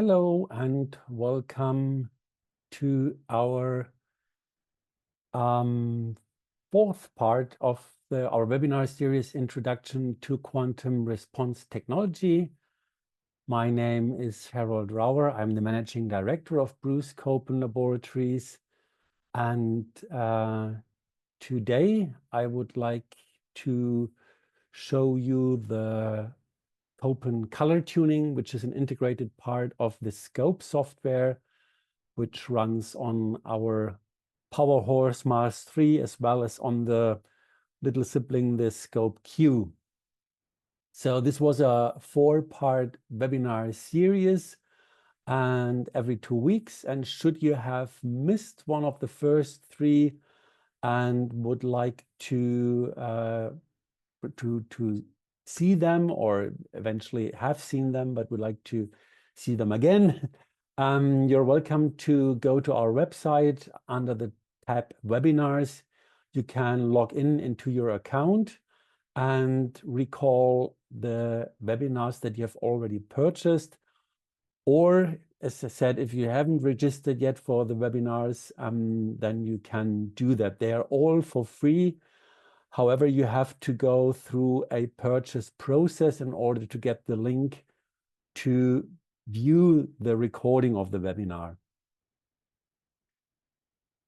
Hello and welcome to our fourth part of our webinar series, Introduction to Quantum Response Technology. My name is Harald Rauer. I'm the Managing Director of Bruce Copen Laboratories. And today I would like to show you the Copen color tuning, which is an integrated part of the Scope software, which runs on our Power Horse Mars 3, as well as on the little sibling, the Scope Q. So this was a 4-part webinar series, and every 2 weeks. And should you have missed one of the first 3 and would like to see them, or eventually have seen them but would like to see them again, you're welcome to go to our website under the tab Webinars. You can log into your account and recall the webinars that you have already purchased. Or, as I said, if you haven't registered yet for the webinars, then you can do that. They are all for free. However, you have to go through a purchase process in order to get the link to view the recording of the webinar.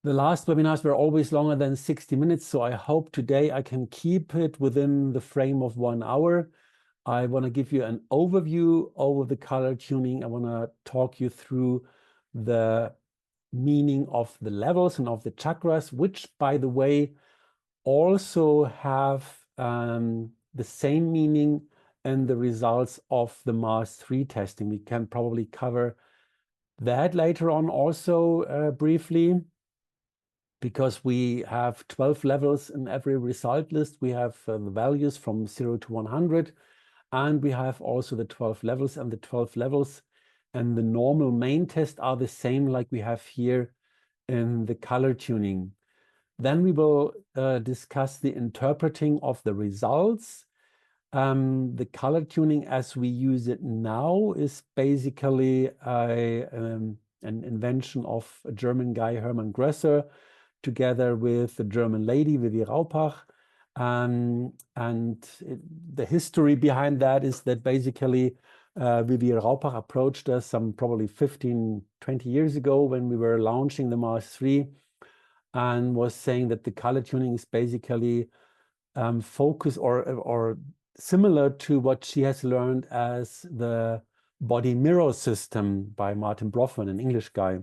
The last webinars were always longer than 60 minutes, so I hope today I can keep it within the frame of 1 hour. I want to give you an overview over the color tuning. I want to talk you through the meaning of the levels and of the chakras, which, by the way, also have the same meaning in the results of the Mars 3 testing. We can probably cover that later on also briefly, because we have 12 levels in every result list. We have the values from 0 to 100, and we have also the 12 levels, and the 12 levels and the normal main test are the same like we have here in the color tuning. Then we will discuss the interpreting of the results. The color tuning as we use it now is basically an invention of a German guy, Hermann Grösser, together with a German lady, Vivi Raupach. The history behind that is that basically Vivi Raupach approached us some probably 15, 20 years ago when we were launching the Mars 3, and was saying that the color tuning is basically focus or similar to what she has learned as the body mirror system by Martin Brofman, an English guy.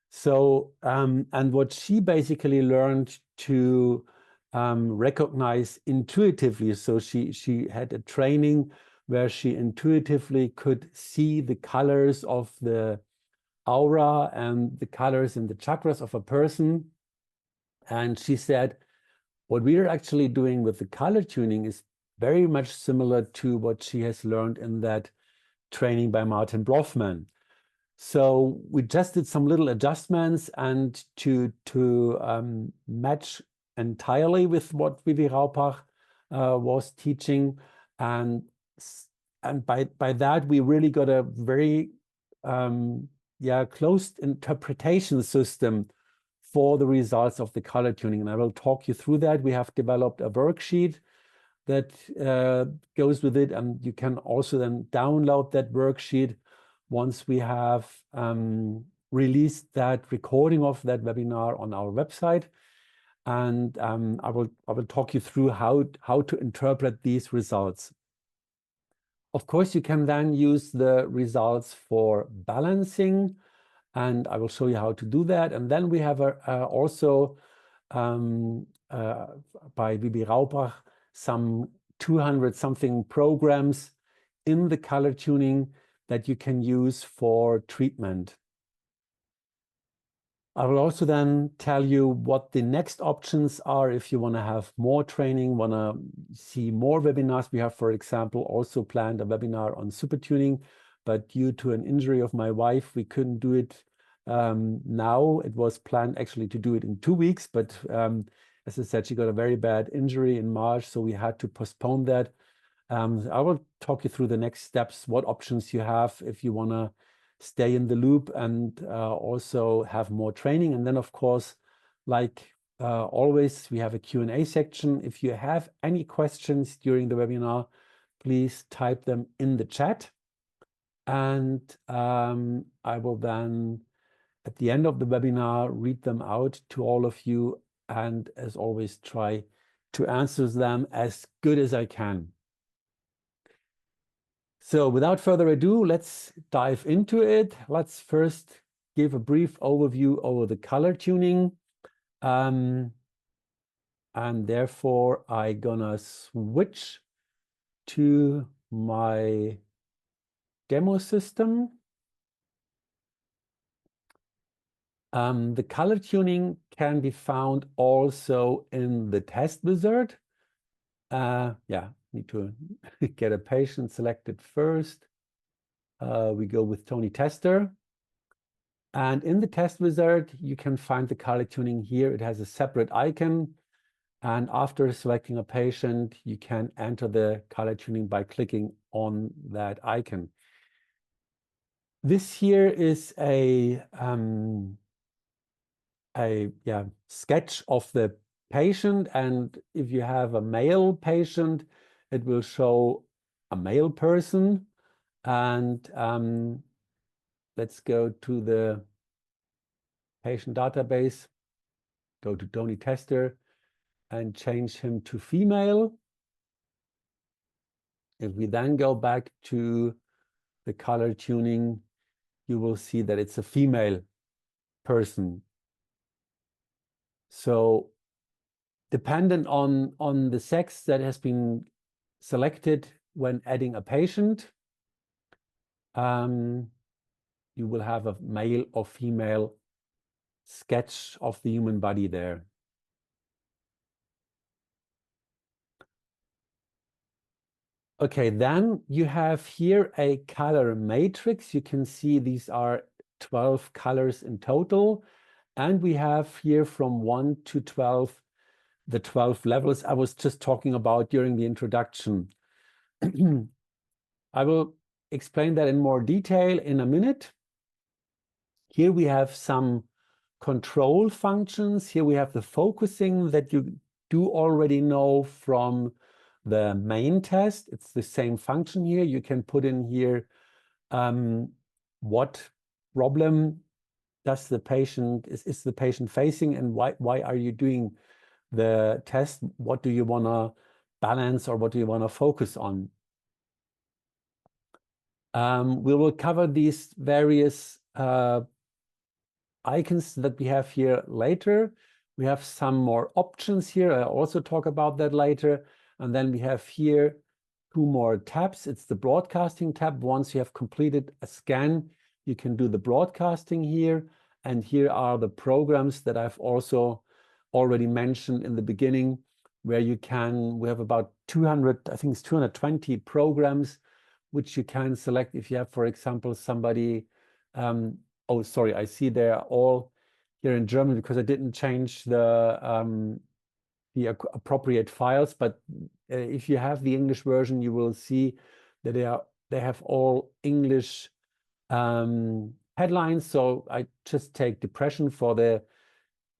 So, and what she basically learned to recognize intuitively. So she had a training where she intuitively could see the colors of the aura and the colors and the chakras of a person. And she said, what we are actually doing with the color tuning is very much similar to what she has learned in that training by Martin Brofman. So we just did some little adjustments and to match entirely with what Vivi Raupach was teaching. And by that, we really got a very closed interpretation system for the results of the color tuning. And I will talk you through that. We have developed a worksheet that goes with it, and you can also then download that worksheet once we have released that recording of that webinar on our website. And I will talk you through how to interpret these results. Of course, you can then use the results for balancing, and I will show you how to do that. And then we have also by Vivi Raupach some 200 something programs in the color tuning that you can use for treatment. I will also then tell you what the next options are if you want to have more training, want to see more webinars. We have, for example, also planned a webinar on super tuning, but due to an injury of my wife, we couldn't do it now. It was planned actually to do it in 2 weeks, but as I said, she got a very bad injury in March, so we had to postpone that. I will talk you through the next steps, what options you have if you want to stay in the loop and also have more training. And then, of course, like always, we have a Q&A section. If you have any questions during the webinar, please type them in the chat. And I will then, at the end of the webinar, read them out to all of you, and as always, try to answer them as good as I can. So without further ado, let's dive into it. Let's first give a brief overview over the color tuning. And therefore, I'm gonna switch to my demo system. The color tuning can be found also in the test wizard. Yeah, need to get a patient selected first. We go with Tony Tester. And in the test wizard, you can find the color tuning here. It has a separate icon. And after selecting a patient, you can enter the color tuning by clicking on that icon. This here is a sketch of the patient. And if you have a male patient, it will show a male person. And let's go to the patient database, go to Tony Tester and change him to female. If we then go back to the color tuning, you will see that it's a female person. So dependent on the sex that has been selected when adding a patient, you will have a male or female sketch of the human body there. Okay, then you have here a color matrix. You can see these are 12 colors in total. And we have here from 1 to 12, the 12 levels I was just talking about during the introduction. I will explain that in more detail in a minute. Here we have some control functions. Here we have the focusing that you do already know from the main test. It's the same function here. You can put in here what problem does the patient is the patient facing, and why are you doing the test? What do you want to balance, or what do you want to focus on? We will cover these various icons that we have here later. We have some more options here. I'll also talk about that later. And then we have here 2 more tabs. It's the broadcasting tab. Once you have completed a scan, you can do the broadcasting here. And here are the programs that I've also already mentioned in the beginning, where you can, we have about 200, I think it's 220 programs, which you can select if you have, for example, somebody, oh, sorry, I see they're all here in German because I didn't change the appropriate files. But if you have the English version, you will see that they have all English headlines. So I just take depression for the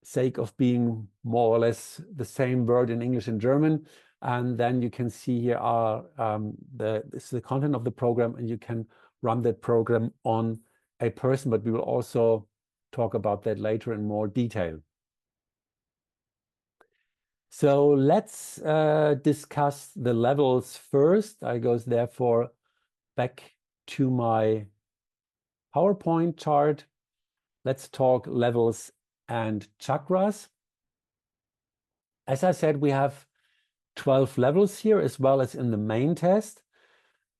sake of being more or less the same word in English and German. And then you can see here are this is the content of the program, and you can run that program on a person, but we will also talk about that later in more detail. So let's discuss the levels first. I go therefore back to my PowerPoint chart. Let's talk levels and chakras. As I said, we have 12 levels here, as well as in the main test.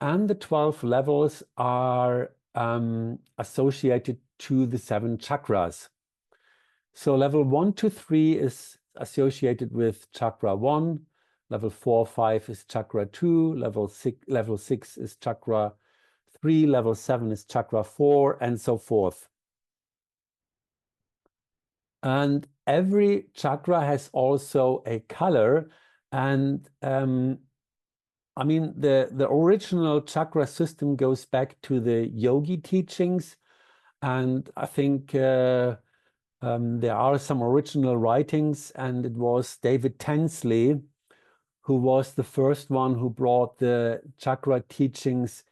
And the 12 levels are associated to the 7 chakras. So level 1 to 3 is associated with chakra 1. Level 4, 5 is chakra 2. Level 6 is chakra 3. Level 7 is chakra 4, and so forth. And every chakra has also a color. And I mean, the original chakra system goes back to the yogi teachings, And I think there are some original writings, and it was David Tansley who was the first one who brought the chakra teachings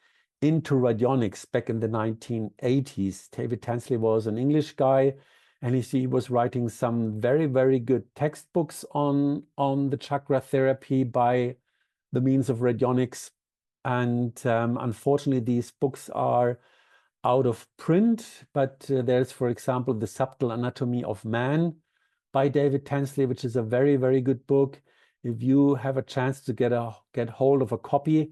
into radionics back in the 1980s. David Tansley was an English guy, and he was writing some very, very good textbooks on the chakra therapy by the means of radionics. And unfortunately, these books are out of print, but there's, for example, The Subtle Anatomy of Man by David Tansley, which is a very, very good book. If you have a chance to get hold of a copy,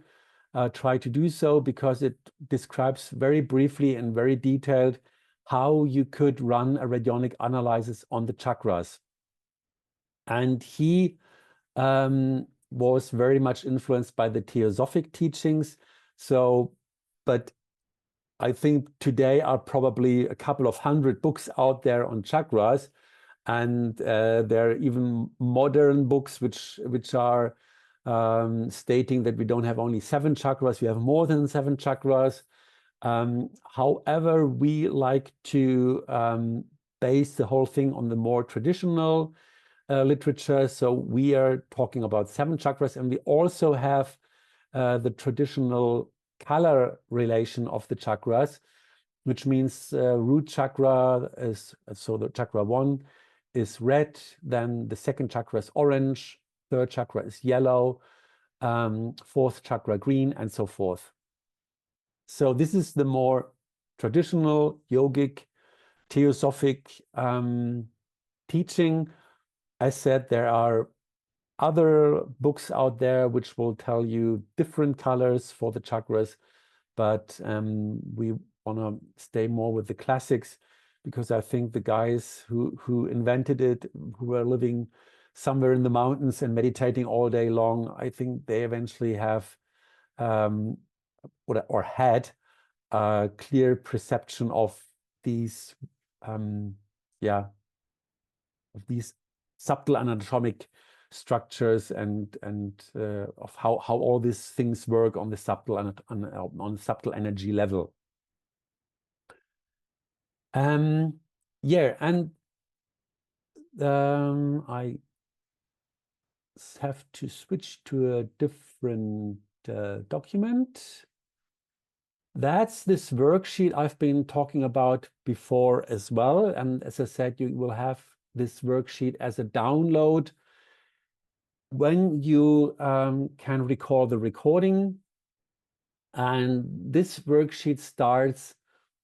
try to do so, because it describes very briefly and very detailed how you could run a radionic analysis on the chakras. And he was very much influenced by the Theosophic teachings. So, but I think today are probably a couple of hundred books out there on chakras, and there are even modern books which are stating that we don't have only 7 chakras, we have more than 7 chakras. However, we like to base the whole thing on the more traditional literature. So we are talking about 7 chakras, and we also have the traditional color relation of the chakras, which means root chakra is, so the chakra 1 is red, then the second chakra is orange, third chakra is yellow, fourth chakra green, and so forth. So this is the more traditional yogic theosophic teaching. As said, there are other books out there which will tell you different colors for the chakras, but we want to stay more with the classics, because I think the guys who invented it, who were living somewhere in the mountains and meditating all day long, I think they eventually have or had a clear perception of these of these subtle anatomic structures and of how all these things work on the subtle on the subtle energy level. Yeah, and I have to switch to a different document. That's this worksheet I've been talking about before as well. And as I said, you will have this worksheet as a download when you can recall the recording. And this worksheet starts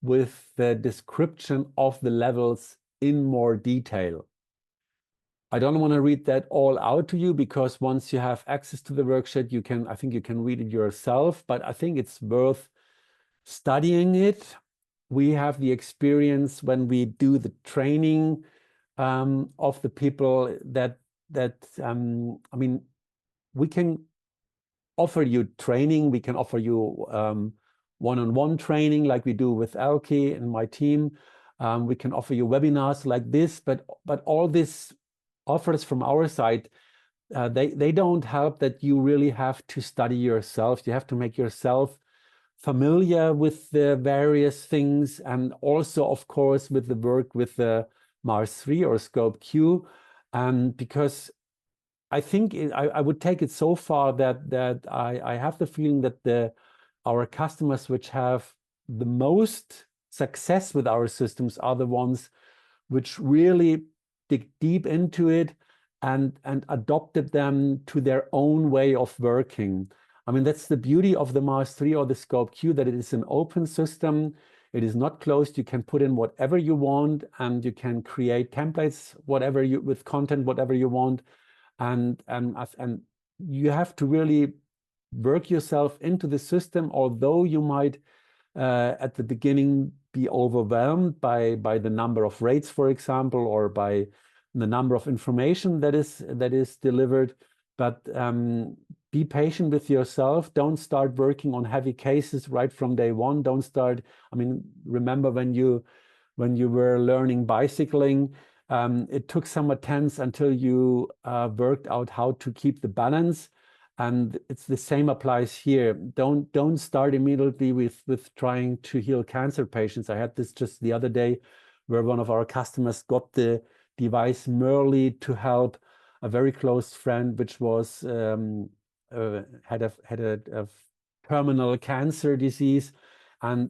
with the description of the levels in more detail. I don't want to read that all out to you, because once you have access to the worksheet, I think you can read it yourself, but I think it's worth studying it. We have the experience when we do the training of the people that I mean, we can offer you training, we can offer you one-on-one training like we do with Elke and my team. We can offer you webinars like this, but all this offers from our side, they don't help that you really have to study yourself. You have to make yourself familiar with the various things, and also, of course, with the work with the Mars 3 or Scope Q, because I think I would take it so far that I have the feeling that our customers which have the most success with our systems are the ones which really dig deep into it and adopted them to their own way of working. I mean, that's the beauty of the Mars 3 or the Scope Q, that it is an open system. It is not closed. You can put in whatever you want, and you can create templates, with content, whatever you want. And you have to really work yourself into the system, although you might at the beginning be overwhelmed by the number of rates, for example, or by the number of information that is delivered. But be patient with yourself. Don't start working on heavy cases right from day one. Don't start. I mean, remember when you were learning bicycling, it took some attempts until you worked out how to keep the balance. And it's the same applies here. Don't start immediately with trying to heal cancer patients. I had this just the other day where one of our customers got the device merely to help a very close friend, which was had a terminal cancer disease. And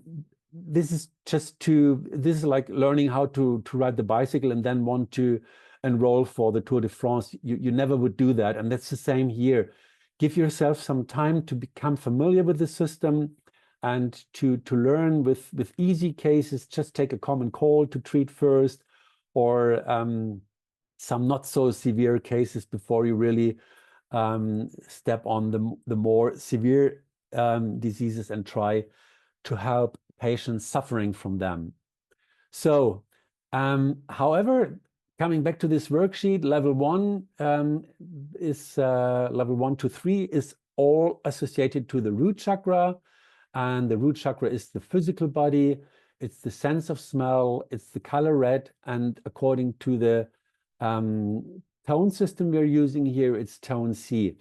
this is like learning how to ride the bicycle and then want to enroll for the Tour de France. You never would do that. And that's the same here. Give yourself some time to become familiar with the system and to learn with easy cases. Just take a common cold to treat first, or some not so severe cases before you really step on the more severe diseases and try to help patients suffering from them. So, however, coming back to this worksheet, level 1 is level 1 to 3 is all associated to the root chakra. And the root chakra is the physical body, it's the sense of smell, it's the color red, and according to the tone system we're using here, it's tone C.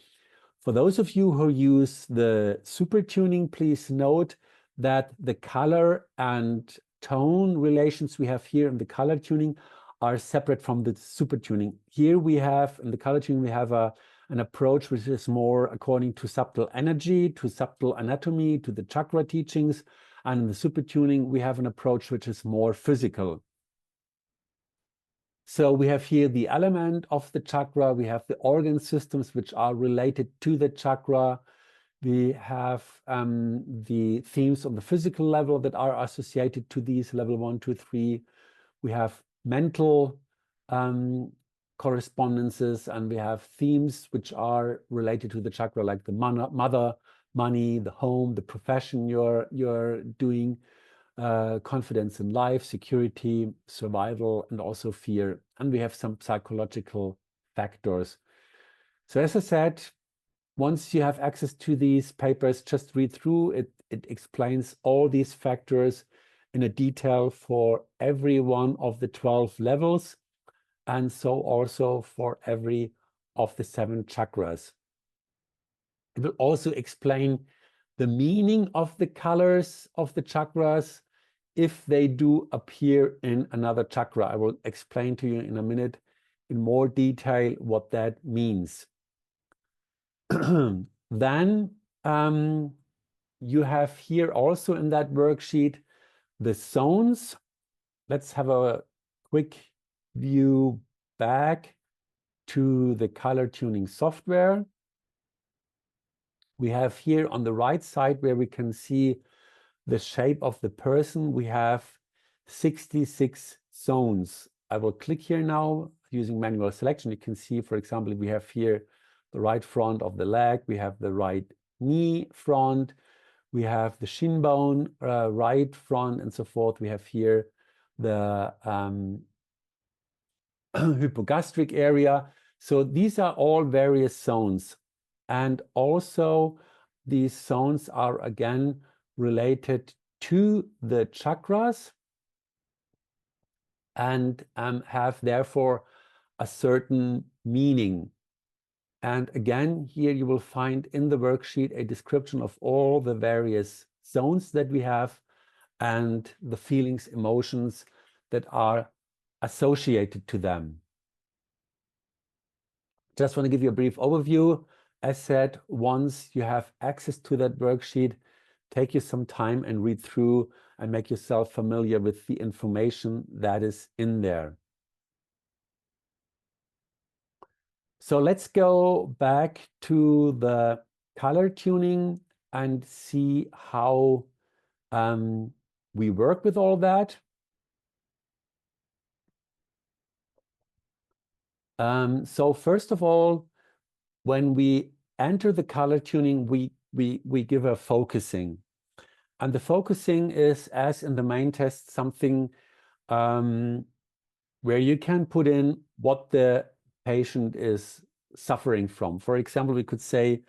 For those of you who use the super tuning, please note that the color and tone relations we have here in the color tuning are separate from the super tuning. Here we have, in the color tuning, we have an approach which is more according to subtle energy, to subtle anatomy, to the chakra teachings. And in the super tuning, we have an approach which is more physical. So we have here the element of the chakra, we have the organ systems which are related to the chakra. We have the themes on the physical level that are associated to these level 1, 2, 3. We have mental correspondences, and we have themes which are related to the chakra, like the mother, money, the home, the profession you're doing, confidence in life, security, survival, and also fear. And we have some psychological factors. So as I said, once you have access to these papers, just read through it. It explains all these factors in a detail for every one of the 12 levels, and so also for every of the 7 chakras. It will also explain the meaning of the colors of the chakras if they do appear in another chakra. I will explain to you in a minute in more detail what that means. Then you have here also in that worksheet the zones. Let's have a quick view back to the color tuning software. We have here on the right side where we can see the shape of the person, we have 66 zones. I will click here now using manual selection. You can see, for example, we have here the right front of the leg, we have the right knee front, we have the shin bone, right front, and so forth. We have here the hypogastric area. So these are all various zones. And also these zones are again related to the chakras and have therefore a certain meaning. And again, here you will find in the worksheet a description of all the various zones that we have and the feelings, emotions that are associated to them. Just want to give you a brief overview. As said, once you have access to that worksheet, take you some time and read through and make yourself familiar with the information that is in there. So let's go back to the color tuning and see how we work with all that. So first of all, when we enter the color tuning, we give a focusing. And the focusing is, as in the main test, something where you can put in what the patient is suffering from. For example, we could say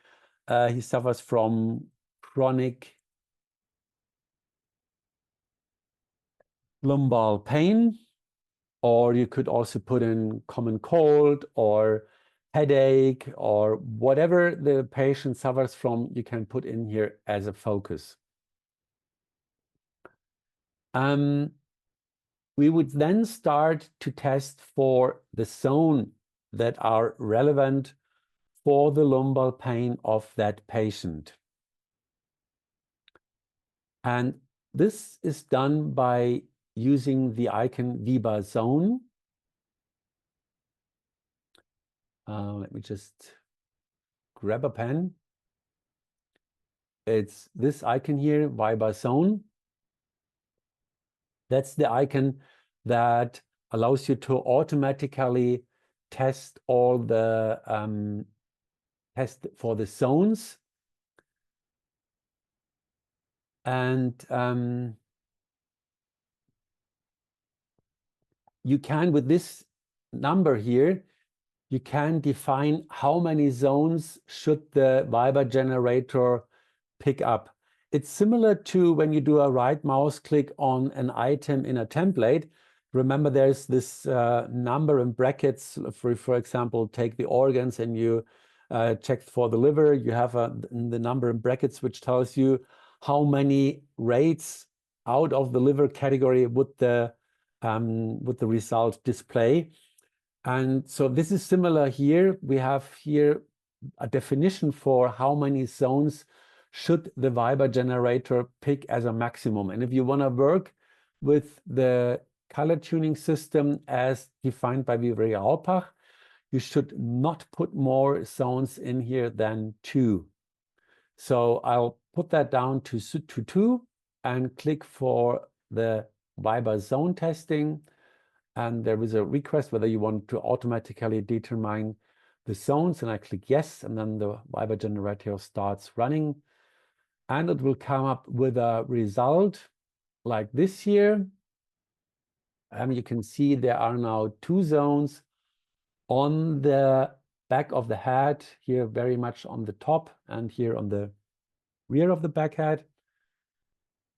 he suffers from chronic lumbar pain, or you could also put in common cold or headache or whatever the patient suffers from, you can put in here as a focus. We would then start to test for the zone that are relevant for the lumbar pain of that patient. And this is done by using the icon VIBA zone. Let me just grab a pen. It's this icon here, VIBA zone. That's the icon that allows you to automatically test all the test for the zones. And you can, with this number here, you can define how many zones should the VIBA generator pick up. It's similar to when you do a right mouse click on an item in a template. Remember, there's this number in brackets. For example, take the organs and you check for the liver. You have the number in brackets, which tells you how many rates out of the liver category would the result display. And so this is similar here. We have here a definition for how many zones should the VIBA generator pick as a maximum. And if you want to work with the color tuning system as defined by Rauer, you should not put more zones in here than 2. So I'll put that down to 2 and click for the VIBA zone testing. And there is a request whether you want to automatically determine the zones, and I click yes, and then the VIBA generator starts running, and it will come up with a result like this here. You can see there are now 2 zones on the back of the head, here very much on the top, and here on the rear of the back head.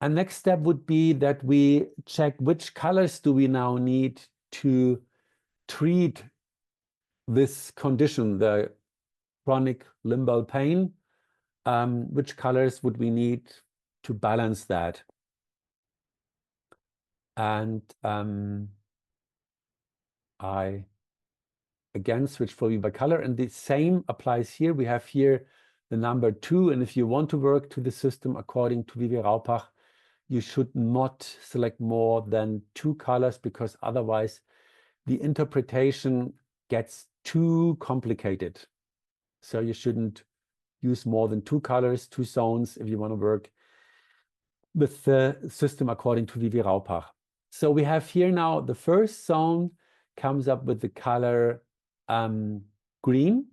And next step would be that we check which colors do we now need to treat this condition, the chronic lumbar pain. Which colors would we need to balance that? And I again switch for VIBA color, and the same applies here. We have here the number 2, and if you want to work to the system according to Rauer, you should not select more than 2 colors, because otherwise the interpretation gets too complicated. So you shouldn't use more than 2 colors, 2 zones, if you want to work with the system according to Rauer. So we have here now the first zone comes up with the color green.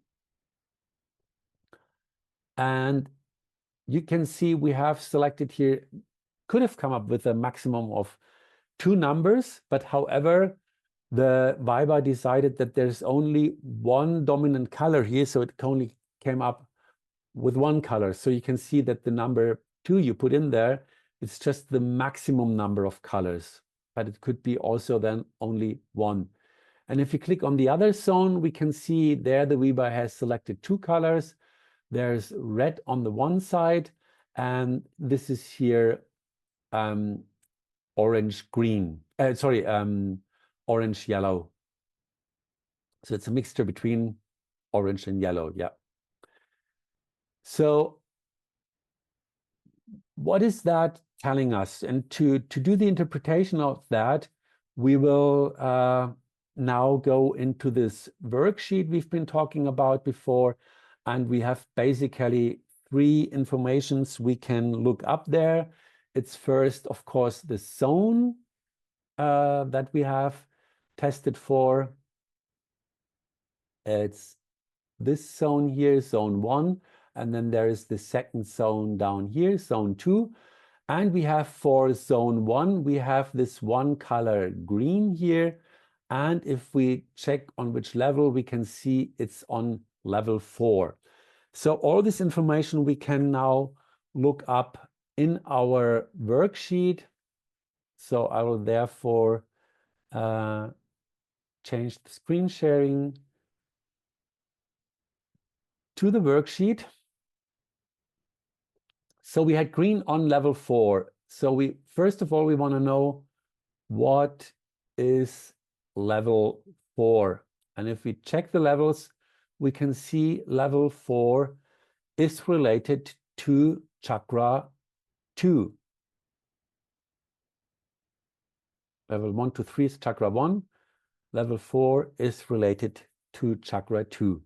And you can see we have selected here, could have come up with a maximum of 2 numbers, but however, the VIBA decided that there's only 1 dominant color here, so it only came up with 1 color. So you can see that the number 2 you put in there, it's just the maximum number of colors, but it could be also then only 1. And if you click on the other zone, we can see there the VIBA has selected 2 colors. There's red on the one side, and this is here orange green. Orange yellow. So it's a mixture between orange and yellow. Yeah. So what is that telling us? And to do the interpretation of that, we will now go into this worksheet we've been talking about before. And we have basically 3 informations we can look up there. It's first, of course, the zone that we have tested for. It's this zone here, zone 1. And then there is the second zone down here, zone 2. And we have for zone 1, we have this 1 color green here. And if we check on which level, we can see it's on level 4. So all this information we can now look up in our worksheet. So I will therefore change the screen sharing to the worksheet. So we had green on level 4. So we first of all, we want to know what is level 4. And if we check the levels, we can see level 4 is related to chakra 2. Level 1 to 3 is chakra 1. Level 4 is related to chakra 2.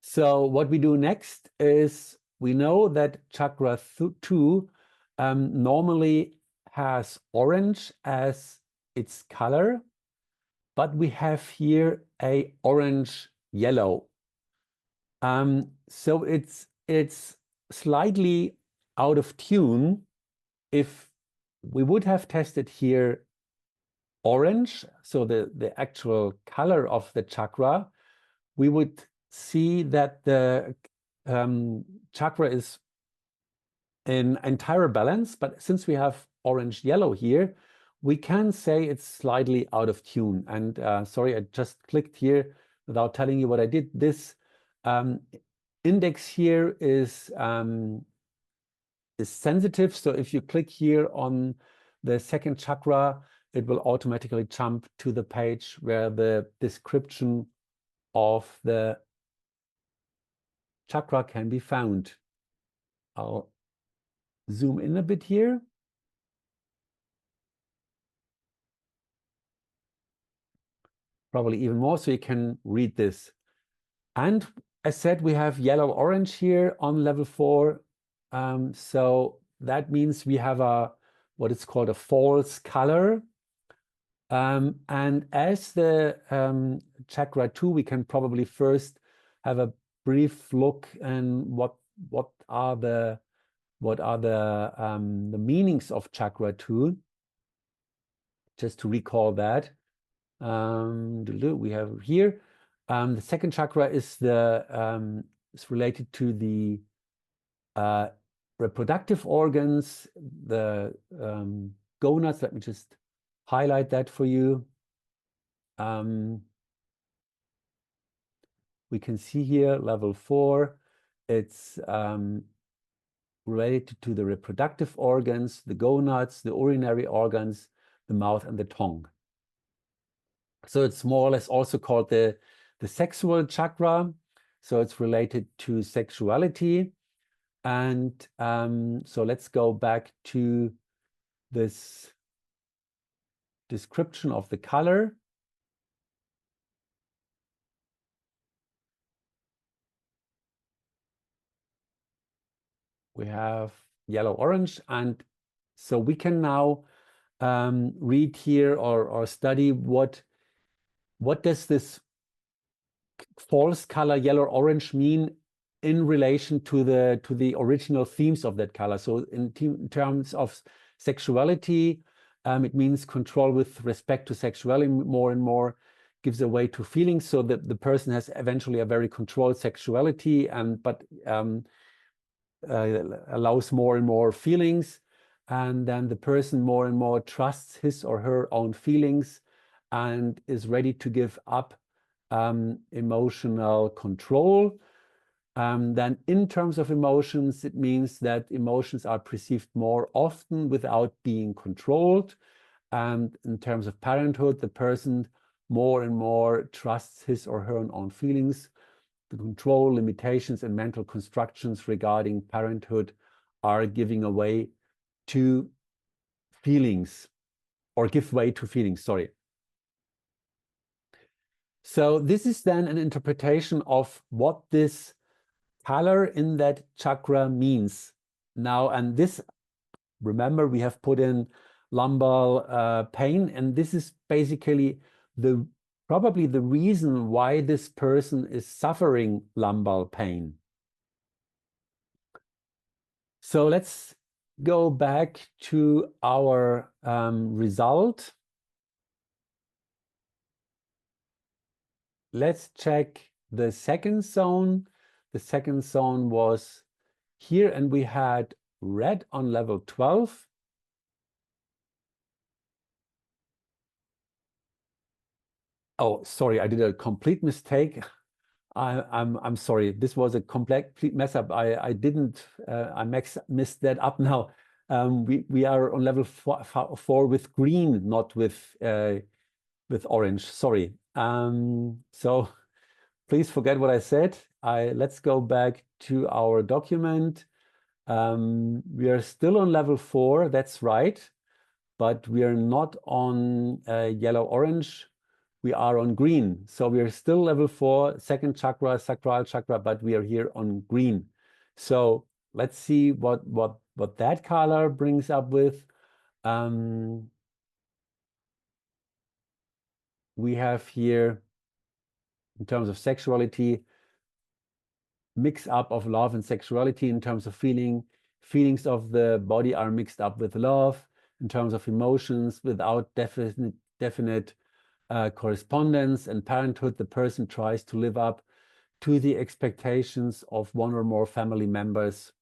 So what we do next is we know that chakra 2 normally has orange as its color, but we have here a orange yellow. So it's slightly out of tune. If we would have tested here orange, so the actual color of the chakra, we would see that the chakra is in entire balance, but since we have orange yellow here, we can say it's slightly out of tune. And sorry, I just clicked here without telling you what I did. This index here is sensitive. So if you click here on the second chakra, it will automatically jump to the page where the description of the chakra can be found. I'll zoom in a bit here. Probably even more so you can read this. And as said, we have yellow orange here on level 4. So that means we have what is called a false color. And as the chakra 2, we can probably first have a brief look and what are the meanings of chakra 2, just to recall that. We have here the second chakra is related to the reproductive organs, the gonads. Let me just highlight that for you. We can see here level 4. It's related to the reproductive organs, the gonads, the urinary organs, the mouth, and the tongue. So it's more or less also called the sexual chakra. So it's related to sexuality. And so let's go back to this description of the color. We have yellow, orange, and so we can now read here or study what does this false color yellow orange mean in relation to the original themes of that color. So in terms of sexuality, it means control with respect to sexuality more and more gives a way to feelings, so that the person has eventually a very controlled sexuality, but allows more and more feelings. And then the person more and more trusts his or her own feelings and is ready to give up emotional control. Then in terms of emotions, it means that emotions are perceived more often without being controlled. And in terms of parenthood, the person more and more trusts his or her own feelings. The control, limitations, and mental constructions regarding parenthood are giving away to feelings, or give way to feelings, sorry. So this is then an interpretation of what this color in that chakra means. Now, and this, remember, we have put in lumbar pain, and this is basically probably the reason why this person is suffering lumbar pain. So let's go back to our result. Let's check the second zone. The second zone was here, and we had red on level 12. Oh, sorry, I did a complete mistake. I'm sorry. This was a complete mess up. I didn't. I missed that up now. We are on level four with green, not with orange. Sorry. So please forget what I said. Let's go back to our document. We are still on level 4, that's right, but we are not on yellow-orange. We are on green. So we are still level 4, second chakra, sacral chakra, but we are here on green. So let's see what that color brings up with. We have here, in terms of sexuality, mix up of love and sexuality. In terms of feelings of the body are mixed up with love. In terms of emotions, without definite correspondence. And parenthood, the person tries to live up to the expectations of one or more family members.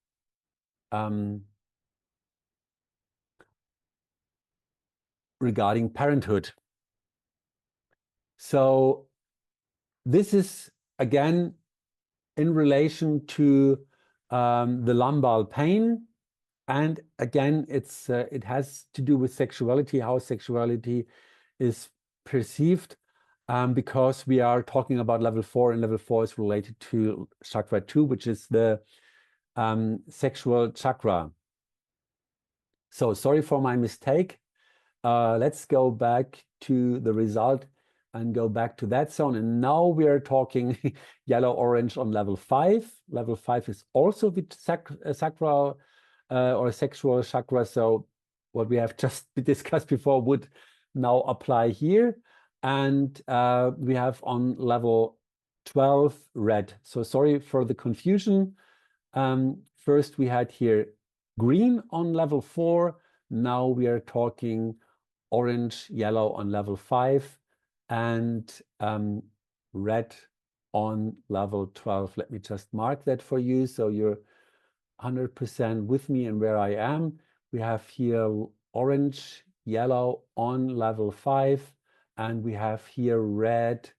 Regarding parenthood. So this is, again, in relation to the lumbar pain. And again, it has to do with sexuality, how sexuality is perceived, because we are talking about level 4, and level 4 is related to chakra 2, which is the sexual chakra. So sorry for my mistake. Let's go back to the result and go back to that zone. And now we are talking yellow-orange on level 5. Level 5 is also with sacral or sexual chakra. So what we have just discussed before would now apply here. And we have on level 12 red. So sorry for the confusion. First we had here green on level 4. Now we are talking orange, yellow on level 5, and red on level 12. Let me just mark that for you so you're 100% with me and where I am. We have here orange, yellow on level 5, and we have here red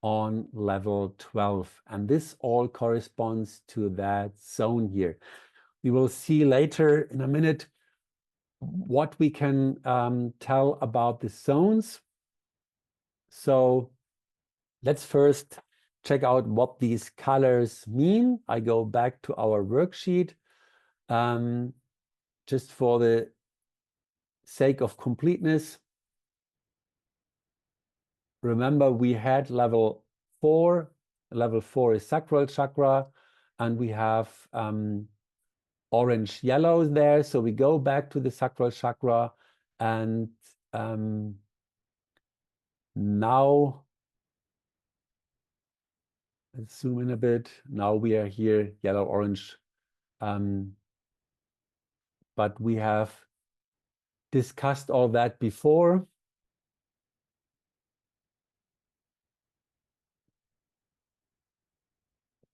on level 12. And this all corresponds to that zone here. We will see later in a minute what we can tell about the zones. So let's first check out what these colors mean. I go back to our worksheet. Just for the sake of completeness, remember we had level 4. Level 4 is sacral chakra, and we have orange yellow there. So we go back to the sacral chakra, and now let's zoom in a bit. Now we are here, yellow, orange. But we have discussed all that before.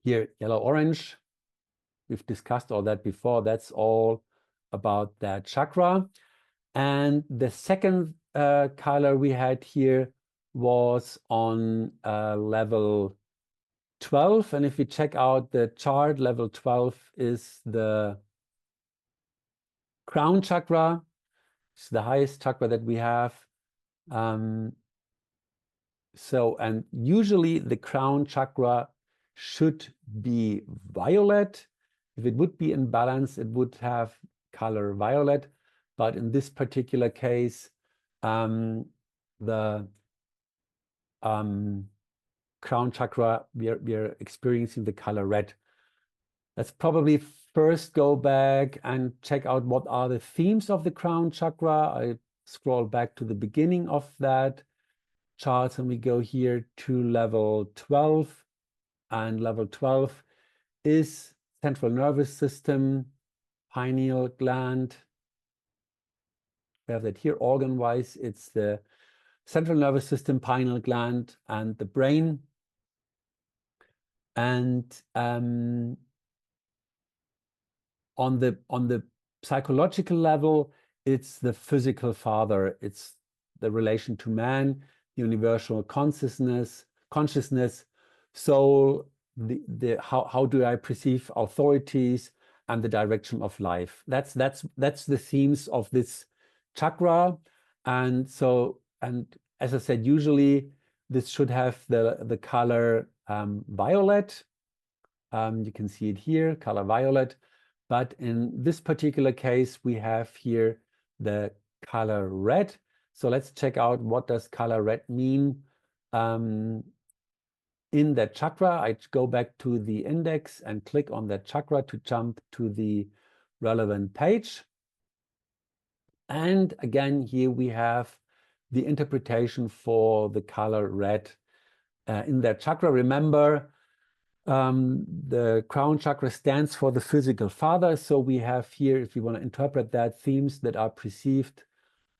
Here, yellow, orange. We've discussed all that before. That's all about that chakra. And the second color we had here was on level 12. And if we check out the chart, level 12 is the crown chakra. It's the highest chakra that we have. And usually the crown chakra should be violet. If it would be in balance, it would have color violet. But in this particular case, the crown chakra, we are experiencing the color red. Let's probably first go back and check out what are the themes of the crown chakra. I scroll back to the beginning of that chart, and we go here to level 12. And level 12 is central nervous system, pineal gland. We have that here organ-wise. It's the central nervous system, pineal gland, and the brain. And on the psychological level, it's the physical father. It's the relation to man, universal consciousness, soul, how do I perceive authorities and the direction of life. That's the themes of this chakra. And so, and as I said, usually this should have the color violet. You can see it here, color violet. But in this particular case, we have here the color red. So let's check out what does color red mean. In that chakra, I go back to the index and click on that chakra to jump to the relevant page. And again, here we have the interpretation for the color red in that chakra. Remember, the crown chakra stands for the physical father. So we have here, if you want to interpret that, themes that are perceived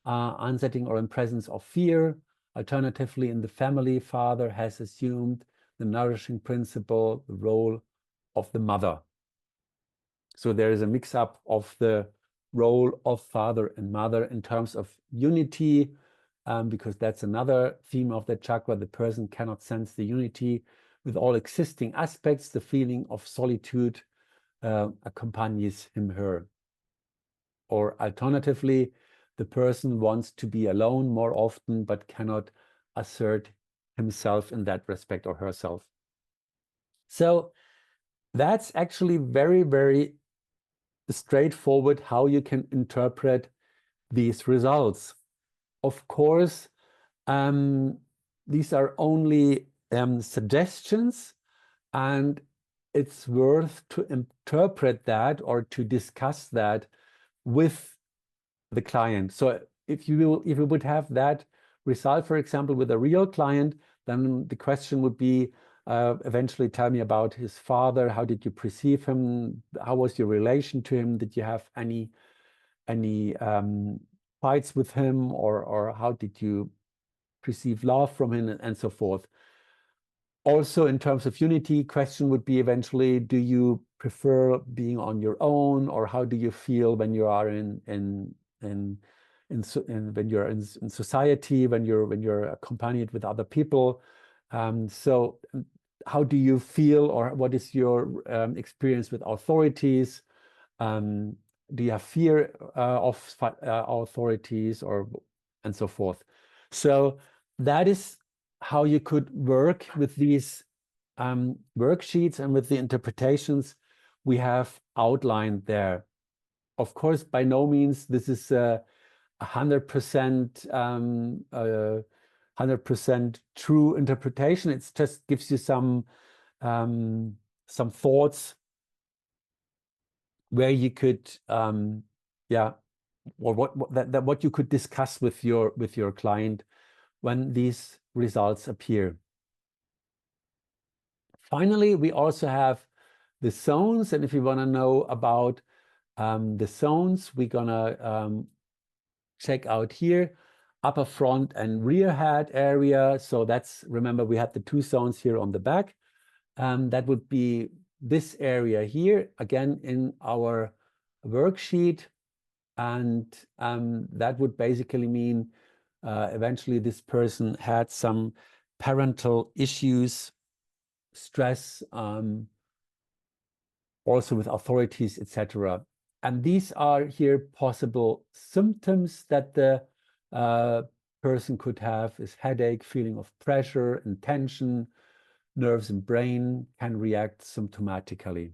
unsettling or in presence of fear. Alternatively, in the family, father has assumed the nourishing principle, the role of the mother. So there is a mix-up of the role of father and mother in terms of unity, because that's another theme of the chakra. The person cannot sense the unity with all existing aspects. The feeling of solitude accompanies him, her. Or alternatively, the person wants to be alone more often, but cannot assert himself in that respect or herself. So that's actually very, very straightforward how you can interpret these results. Of course, these are only suggestions, and it's worth to interpret that or to discuss that with the client. So if you would have that result, for example, with a real client, then the question would be, eventually tell me about his father. How did you perceive him? How was your relation to him? Did you have any fights with him, or how did you perceive love from him, and so forth? Also, in terms of unity, question would be eventually, do you prefer being on your own, or how do you feel when you are in society, when you're accompanied with other people? So how do you feel, or what is your experience with authorities? Do you have fear of authorities, and so forth? So that is how you could work with these worksheets and with the interpretations we have outlined there. Of course, by no means this is 100% true interpretation. It just gives you some thoughts where you could or what you could discuss with your client when these results appear. Finally, we also have the zones, and if you want to know about the zones, we're gonna check out here, upper front and rear head area. So that's, remember, we had the two zones here on the back. That would be this area here, again, in our worksheet. And that would basically mean eventually this person had some parental issues, stress, also with authorities, etc. And these are here possible symptoms that the person could have: is headache, feeling of pressure and tension, nerves and brain can react symptomatically.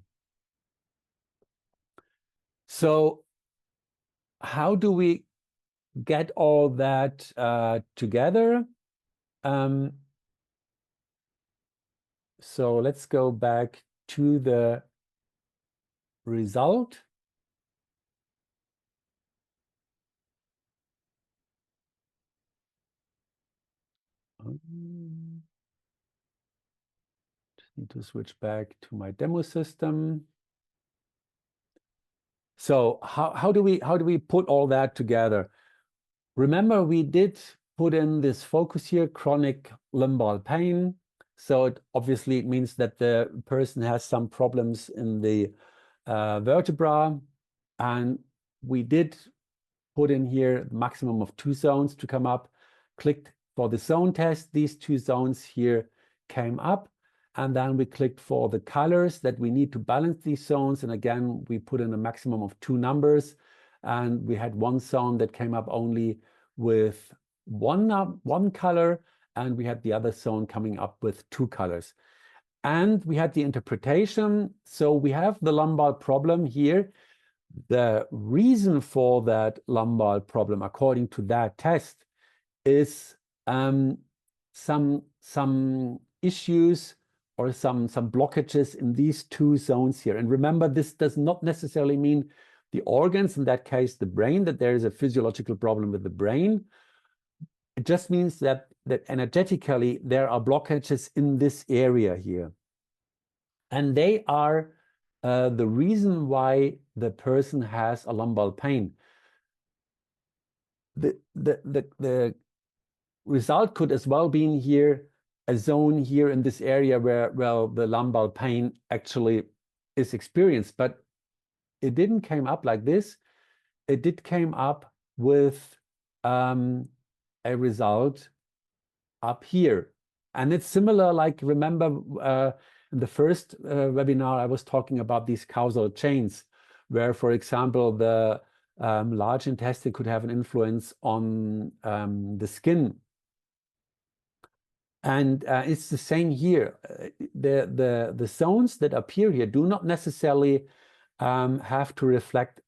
So how do we get all that together? So let's go back to the result. Just need to switch back to my demo system. So how do we put all that together? Remember, we did put in this focus here, chronic lumbar pain. So obviously it means that the person has some problems in the vertebra, and we did put in here the maximum of 2 zones to come up. Clicked for the zone test. These 2 zones here came up, And then we clicked for the colors that we need to balance these zones. And again, we put in a maximum of 2 numbers. And we had one zone that came up only with one color, and we had the other zone coming up with 2 colors. And we had the interpretation. So we have the lumbar problem here. The reason for that lumbar problem, according to that test, is some issues or some blockages in these 2 zones here. And remember, this does not necessarily mean the organs, in that case, the brain, that there is a physiological problem with the brain. It just means that energetically there are blockages in this area here. And they are the reason why the person has a lumbar pain. The result could as well be here, a zone here in this area where, well, the lumbar pain actually is experienced, but it didn't came up like this. It did came up with a result up here. And it's similar, like, remember in the first webinar, I was talking about these causal chains, where, for example, the large intestine could have an influence on the skin. And it's the same here. The zones that appear here do not necessarily have to reflect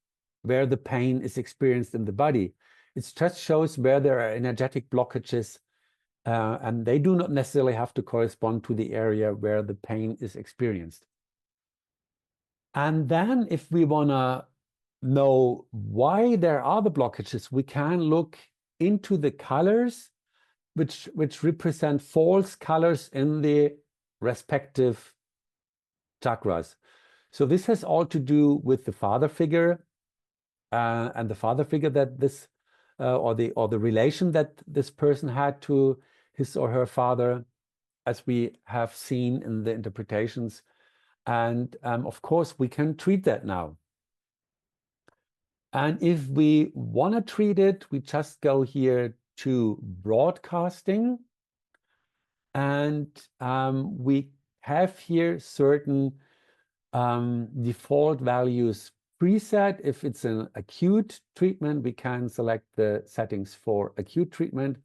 where the pain is experienced in the body. It just shows where there are energetic blockages, and they do not necessarily have to correspond to the area where the pain is experienced. And then if we want to know why there are the blockages, we can look into the colors which represent false colors in the respective chakras. So this has all to do with the father figure, and the father figure that this or the relation that this person had to his or her father, as we have seen in the interpretations. And of course, we can treat that now. And if we want to treat it, we just go here to broadcasting, and we have here certain default values preset. If it's an acute treatment, we can select the settings for acute treatment.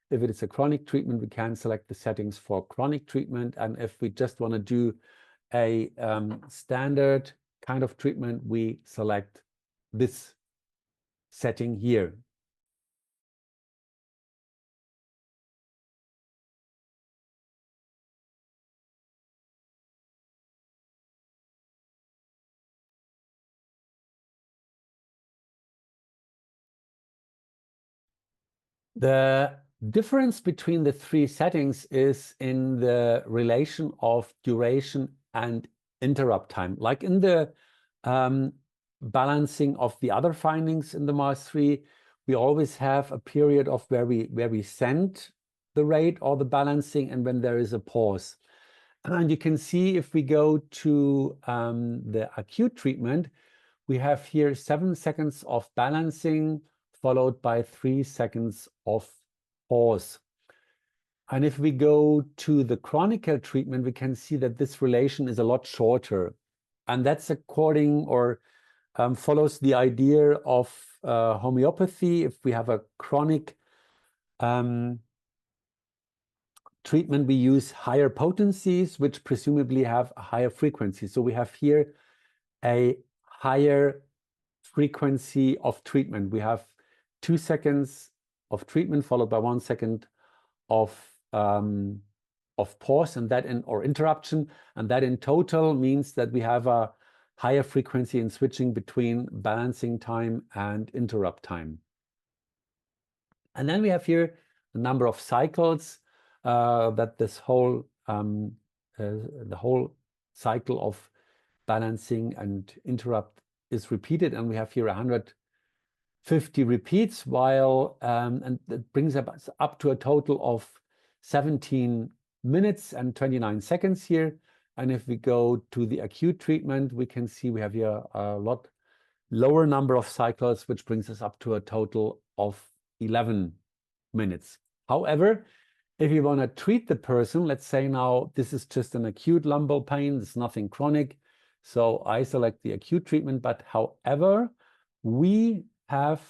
If it is a chronic treatment, we can select the settings for chronic treatment. And if we just want to do a standard kind of treatment, we select this setting here. The difference between the 3 settings is in the relation of duration and interrupt time. Like in the balancing of the other findings in the MARS 3, we always have a period of where we send the rate or the balancing, and when there is a pause. And you can see if we go to the acute treatment, we have here 7 seconds of balancing, followed by 3 seconds of pause. And if we go to the chronic treatment, we can see that this relation is a lot shorter. And that's according or follows the idea of homeopathy. If we have a chronic treatment, we use higher potencies, which presumably have a higher frequency. So we have here a higher frequency of treatment. We have 2 seconds of treatment followed by 1 second of pause, and that or interruption, and that in total means that we have a higher frequency in switching between balancing time and interrupt time. And then we have here the number of cycles that this whole the whole cycle of balancing and interrupt is repeated, and we have here 150 repeats, while and that brings us up to a total of 17 minutes and 29 seconds here. And if we go to the acute treatment, we can see we have here a lot lower number of cycles, which brings us up to a total of 11 minutes. However, If you want to treat the person, let's say now this is just an acute lumbar pain, there's nothing chronic. So I select the acute treatment, but however, we have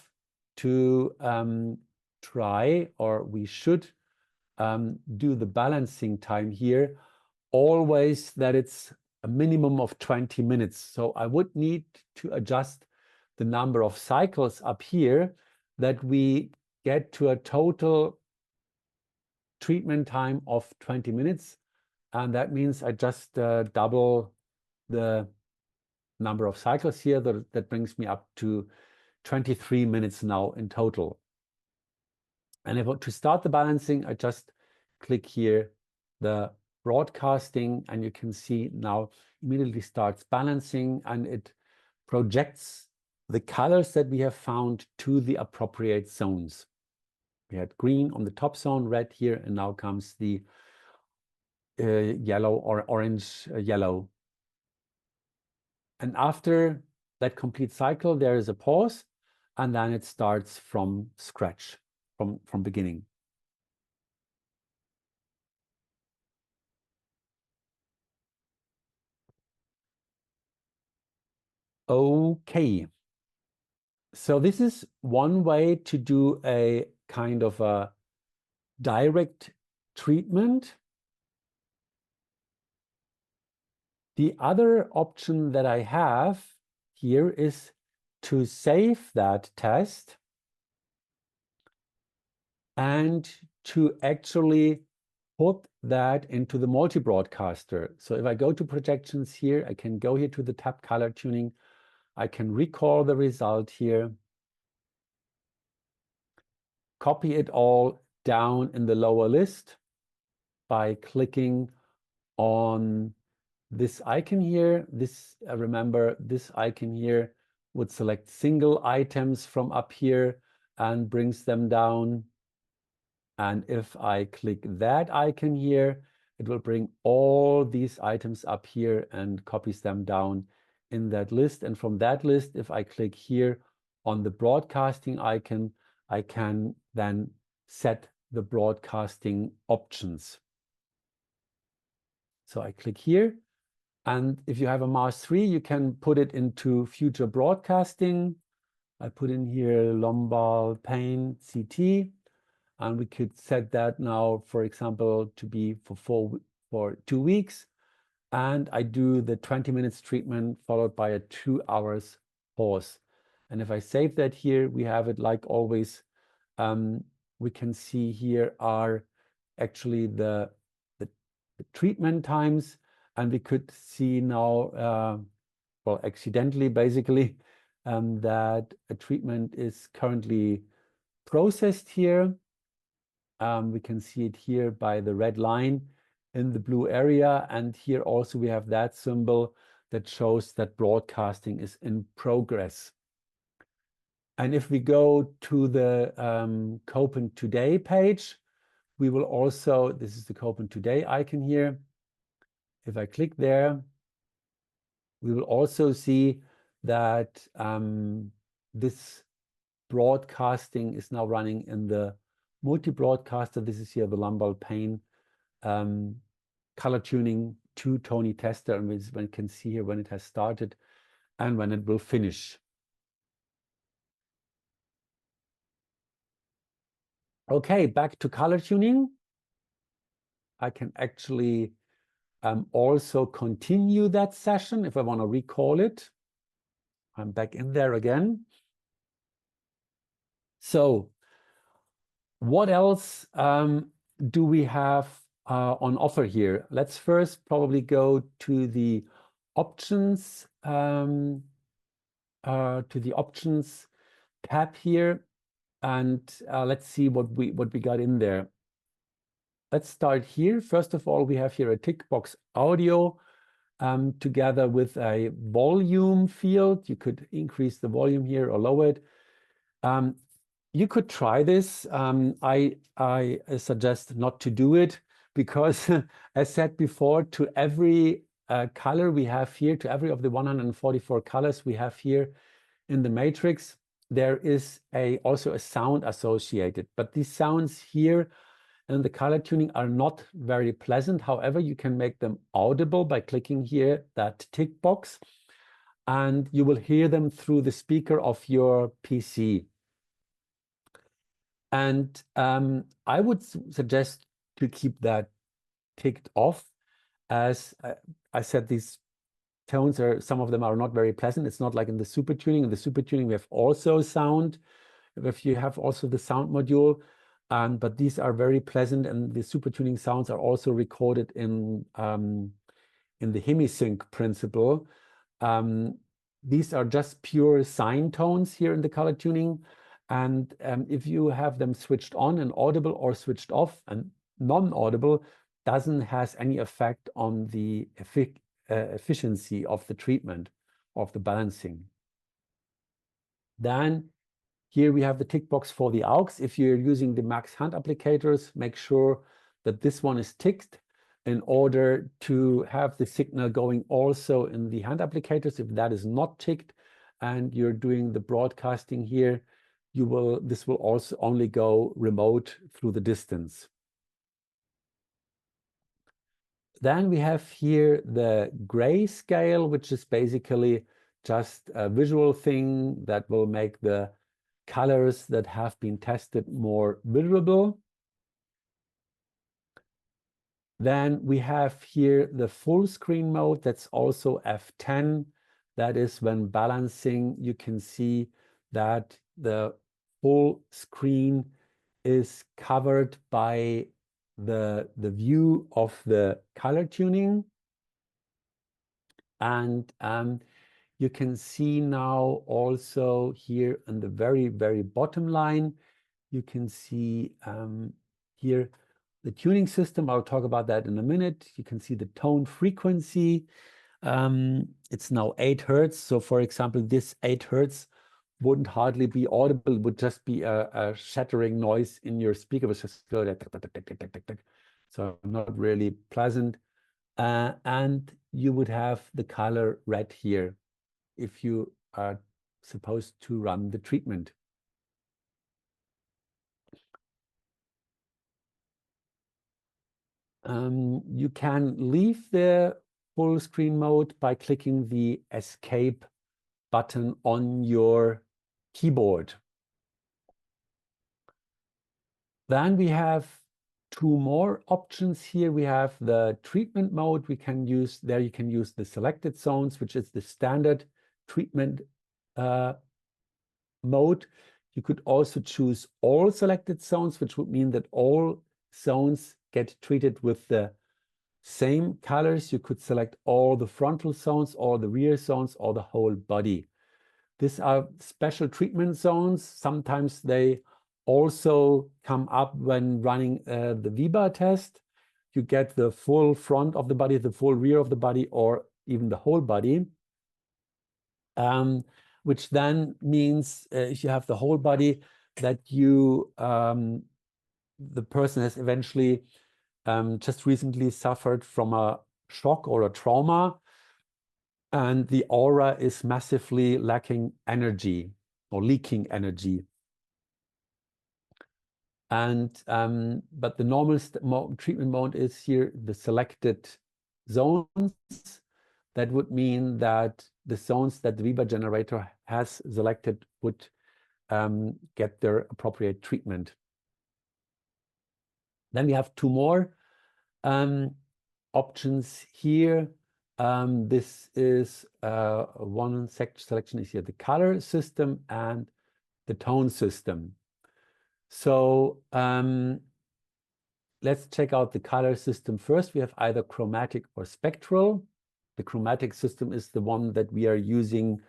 to try, or we should do the balancing time here, always that it's a minimum of 20 minutes. So I would need to adjust the number of cycles up here that we get to a total treatment time of 20 minutes. And that means I just double the number of cycles here. That brings me up to 23 minutes now in total. And if I want to start the balancing, I just click here the broadcasting, and you can see now immediately starts balancing, and it projects the colors that we have found to the appropriate zones. We had green on the top zone, red here, and now comes the yellow or orange yellow. And after that complete cycle, there is a pause, and then it starts from scratch, from beginning. Okay. So this is one way to do a kind of a direct treatment. The other option that I have here is to save that test and to actually put that into the multi-broadcaster. So if I go to projections here, I can go here to the tab color tuning. I can recall the result here, copy it all down in the lower list by clicking on this icon here. This, remember, this icon here would select single items from up here and brings them down. And if I click that icon here, it will bring all these items up here and copies them down in that list. And from that list, if I click here on the broadcasting icon, I can then set the broadcasting options. So I click here, and if you have a MAS 3, you can put it into future broadcasting. I put in here lumbar pain CT, and we could set that now, for example, to be for 2 weeks. And I do the 20 minutes treatment followed by a 2 hours pause. And if I save that here, we have it like always. We can see here are actually the treatment times, and we could see now, well, accidentally, basically, that a treatment is currently processed here. We can see it here by the red line in the blue area, and here also we have that symbol that shows that broadcasting is in progress. And if we go to the Copen Today page, we will also, this is the Copen Today icon here. If I click there, we will also see that this broadcasting is now running in the multi-broadcaster. This is here the lumbar pain color tuning two-tone tester, and one can see here when it has started and when it will finish. Okay, back to color tuning. I can actually also continue that session if I want to recall it. I'm back in there again. So what else do we have on offer here? Let's first probably go to the options tab here, and let's see what we got in there. Let's start here. First of all, we have here a tick box audio together with a volume field. You could increase the volume here or lower it. You could try this. I suggest not to do it because, as said before, to every color we have here, to every of the 144 colors we have here in the matrix, there is also a sound associated. But these sounds here and the color tuning are not very pleasant. However, you can make them audible by clicking here that tick box, and you will hear them through the speaker of your PC. And I would suggest to keep that ticked off, as I said, these tones are, some of them are not very pleasant. It's not like in the super tuning. In the super tuning, we have also sound, if you have also the sound module, but these are very pleasant, and the super tuning sounds are also recorded in the hemisync principle. These are just pure sine tones here in the color tuning. And if you have them switched on and audible, or switched off and non-audible, doesn't has any effect on the efficiency of the treatment, of the balancing. Then here we have the tick box for the aux. If you're using the Max hand applicators, make sure that this one is ticked in order to have the signal going also in the hand applicators. If that is not ticked and you're doing the broadcasting here, this will also only go remote through the distance. Then we have here the grayscale, which is basically just a visual thing that will make the colors that have been tested more visible. Then we have here the full screen mode. That's also F10. That is when balancing, you can see that the full screen is covered by the view of the color tuning. And you can see now also here in the very, very bottom line, you can see here the tuning system. I'll talk about that in a minute. You can see the tone frequency. It's now 8 Hertz. So for example, this 8 Hertz wouldn't hardly be audible. It would just be a shattering noise in your speaker. It was just go like, so not really pleasant. And you would have the color red here if you are supposed to run the treatment. You can leave the full screen mode by clicking the escape button on your keyboard. Then we have 2 more options here. We have the treatment mode. We can use, there you can use the selected zones, which is the standard treatment mode. You could also choose all selected zones, which would mean that all zones get treated with the same colors. You could select all the frontal zones, all the rear zones, or the whole body. These are special treatment zones. Sometimes they also come up when running the VIBA test. You get the full front of the body, the full rear of the body, or even the whole body. Which then means if you have the whole body, that you the person has eventually just recently suffered from a shock or a trauma, and the aura is massively lacking energy or leaking energy. And but the normal treatment mode is here the selected zones. That would mean that the zones that the VIBA generator has selected would get their appropriate treatment. Then we have 2 more options here. This is one selection is here, the color system and the tone system. So let's check out the color system first. We have either chromatic or spectral. The chromatic system is the one that we are using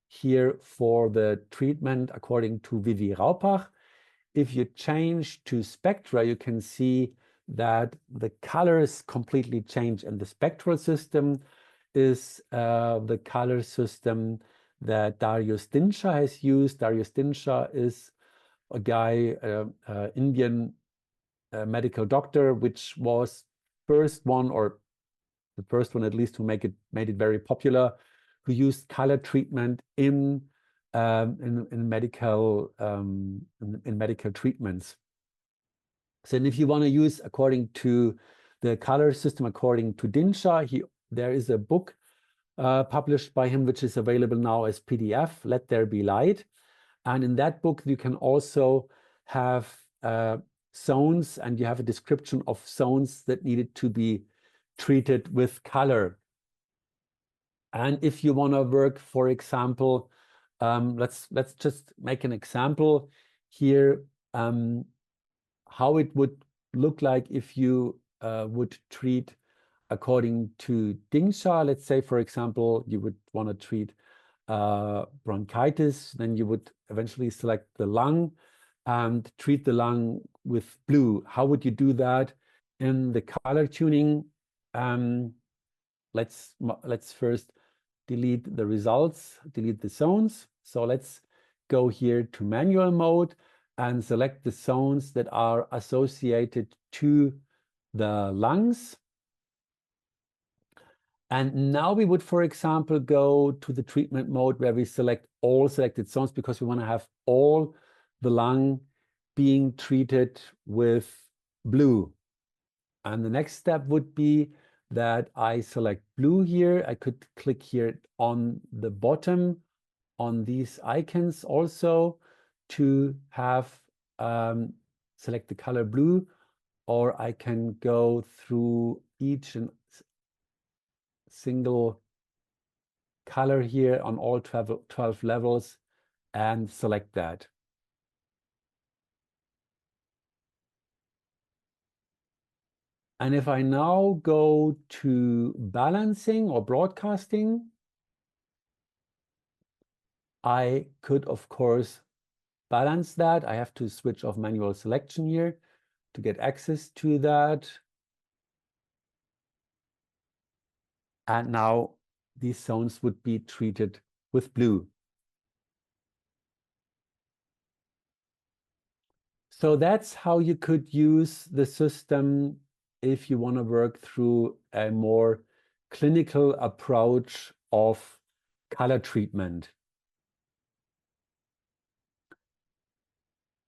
here for the treatment according to Vivi Raupach. If you change to spectra, you can see that the colors completely change, and the spectral system is the color system that Darius Dinsha has used. Darius Dinsha is a guy, Indian medical doctor, which was first one, or the first one at least, who made it very popular, who used color treatment in medical treatments. So then if you want to use according to the color system, according to Dinsha, there is a book published by him, which is available now as PDF, Let There Be Light. And in that book, you can also have zones, and you have a description of zones that needed to be treated with color. And if you want to work, for example, let's just make an example here, how it would look like if you would treat according to Dingsha. Let's say, for example, you would want to treat bronchitis, then you would eventually select the lung and treat the lung with blue. How would you do that? In the color tuning, let's first delete the results, delete the zones. So let's go here to manual mode and select the zones that are associated to the lungs. And now we would, for example, go to the treatment mode where we select all selected zones, because we want to have all the lung being treated with blue. And the next step would be that I select blue here. I could click here on the bottom on these icons also to have select the color blue, or I can go through each and single color here on all 12 levels and select that. And if I now go to balancing or broadcasting, I could, of course, balance that. I have to switch off manual selection here to get access to that. And now these zones would be treated with blue. So that's how you could use the system if you want to work through a more clinical approach of color treatment.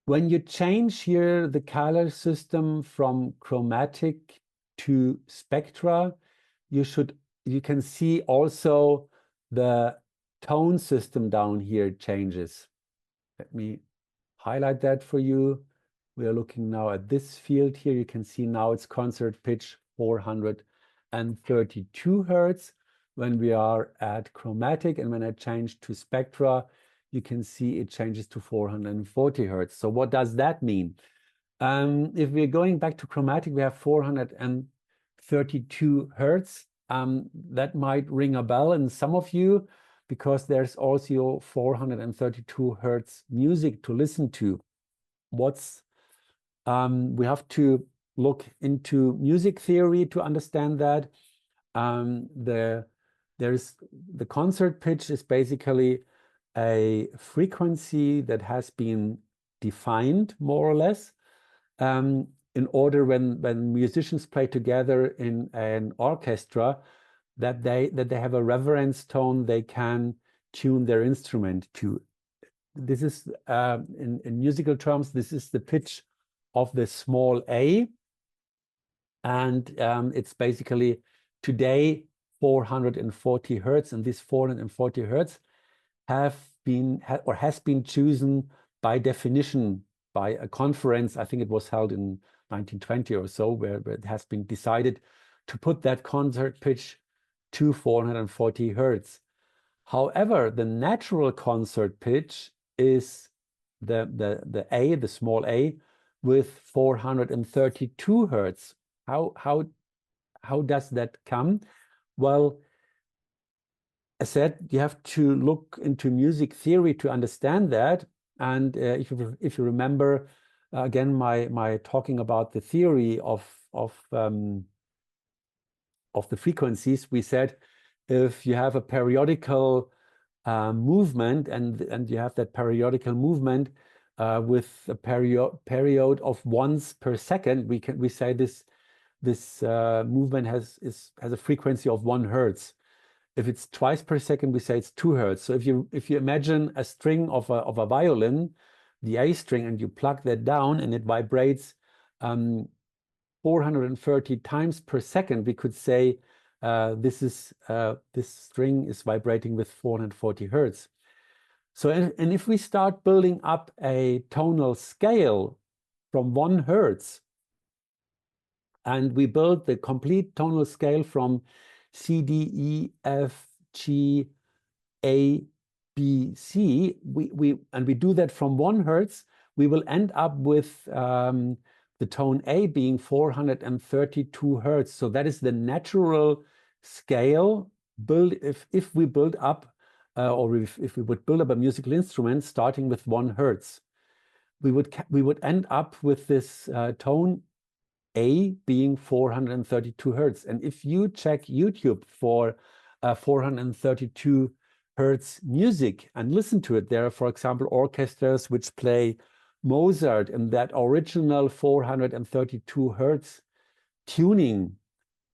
When you change here the color system from chromatic to spectra, you can see also the tone system down here changes. Let me highlight that for you. We are looking now at this field here. You can see now it's concert pitch 432 Hertz when we are at chromatic, and when I change to spectra, you can see it changes to 440 Hertz. So what does that mean? If we're going back to chromatic, we have 432 Hertz. That might ring a bell in some of you, because there's also 432 Hertz music to listen to. We have to look into music theory to understand that. The concert pitch is basically a frequency that has been defined more or less in order when musicians play together in an orchestra, that they have a reference tone they can tune their instrument to. This is in musical terms, this is the pitch of the small a, and it's basically today 440 Hertz, and this 440 Hertz has been chosen by definition by a conference. I think it was held in 1920 or so, where it has been decided to put that concert pitch to 440 Hertz. However, the natural concert pitch is the small a, with 432 Hertz. How does that come? Well, I said you have to look into music theory to understand that. And if you remember, again, my talking about the theory of the frequencies, we said if you have a periodical movement and you have that periodical movement with a period of once per second, we say this movement has a frequency of 1 Hertz. If it's twice per second, we say it's 2 Hertz. So if you imagine a string of a violin, the A string, and you plug that down and it vibrates 430 times per second, we could say this string is vibrating with 440 hertz. So, and if we start building up a tonal scale from 1 hertz, and we build the complete tonal scale from C, D, E, F, G, A, B, C, and we do that from 1 hertz, we will end up with the tone A being 432 hertz. So that is the natural scale if we build up or if we would build up a musical instrument starting with 1 hertz. We would end up with this tone A being 432 hertz. And if you check YouTube for 432 hertz music and listen to it, there are, for example, orchestras which play Mozart in that original 432 hertz tuning.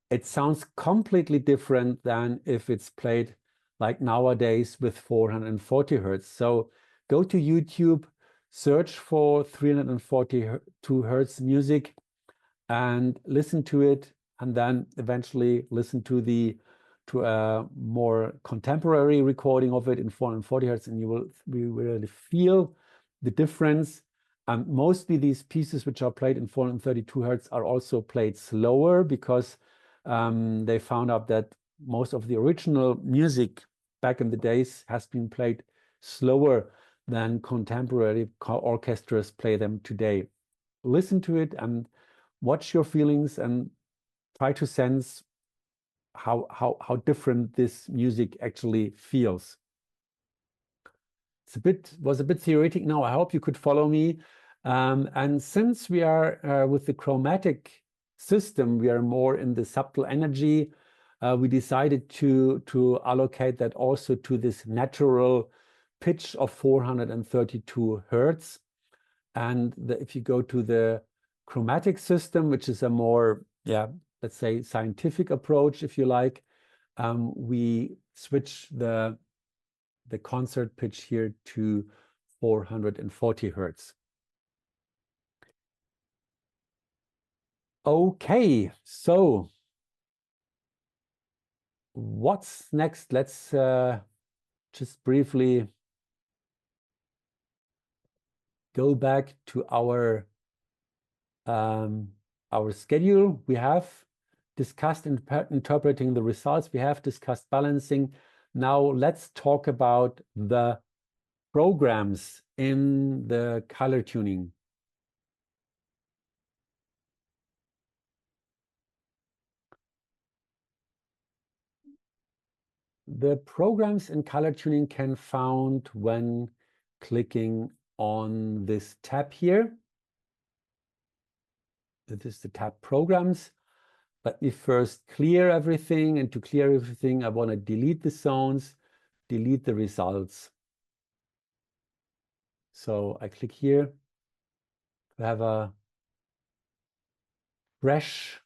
It sounds completely different than if it's played like nowadays with 440 hertz. So go to YouTube, search for 342 hertz music and listen to it, and then eventually listen to a more contemporary recording of it in 440 hertz, and you will really feel the difference. Mostly these pieces which are played in 432 hertz are also played slower because they found out that most of the original music back in the days has been played slower than contemporary orchestras play them today. Listen to it and watch your feelings and try to sense how different this music actually feels. Was a bit theoretic now. I hope you could follow me. And since we are with the chromatic system, we are more in the subtle energy. We decided to allocate that also to this natural pitch of 432 hertz. And if you go to the chromatic system, which is a more, let's say, scientific approach, if you like, we switch the concert pitch here to 440 hertz. Okay, so what's next? Let's just briefly go back to our schedule. We have discussed interpreting the results. We have discussed balancing. Now let's talk about the programs in the color tuning. The programs in color tuning can be found when clicking on this tab here. This is the tab Programs. Let me first clear everything, and to clear everything, I want to delete the zones, delete the results. So I click here to have a fresh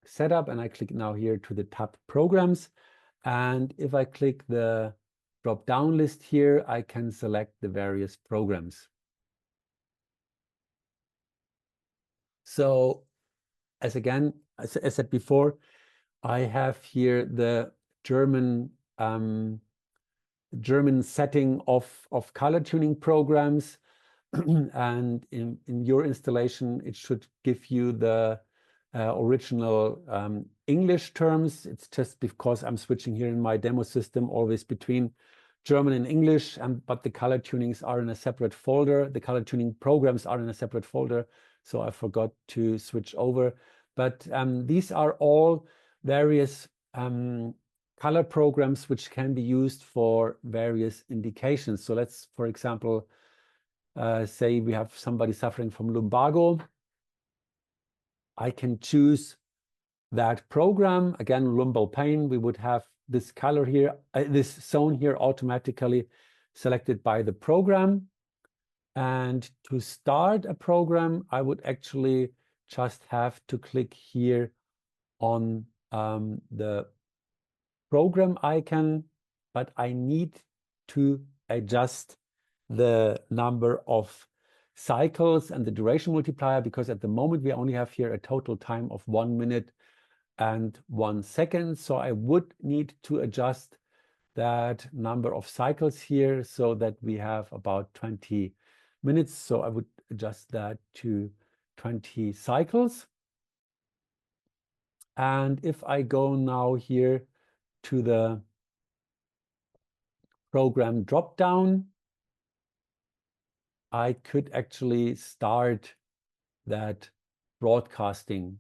setup, and I click now here to the tab Programs. And if I click the drop-down list here, I can select the various programs. So as I said before, I have here the German setting of color tuning programs. And in your installation, it should give you the original English terms. It's just because I'm switching here in my demo system always between German and English, but the color tunings are in a separate folder. The color tuning programs are in a separate folder, so I forgot to switch over. But these are all various color programs which can be used for various indications. So let's, for example, say we have somebody suffering from lumbago. I can choose that program. Again, lumbal pain, we would have this color here, this zone here automatically selected by the program. And to start a program, I would actually just have to click here on the program icon, but I need to adjust the number of cycles and the duration multiplier, because at the moment we only have here a total time of 1 minute and 1 second. So I would need to adjust that number of cycles here so that we have about 20 minutes. So I would adjust that to 20 cycles. And if I go now here to the program dropdown, I could actually start that broadcasting.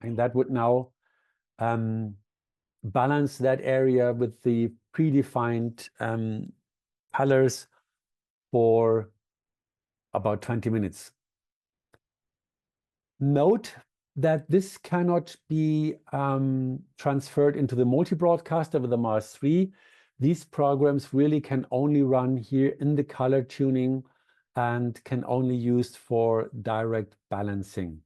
And that would now balance that area with the predefined colors for about 20 minutes. Note that this cannot be transferred into the multi-broadcaster with the Mars 3. These programs really can only run here in the color tuning and can only be used for direct balancing.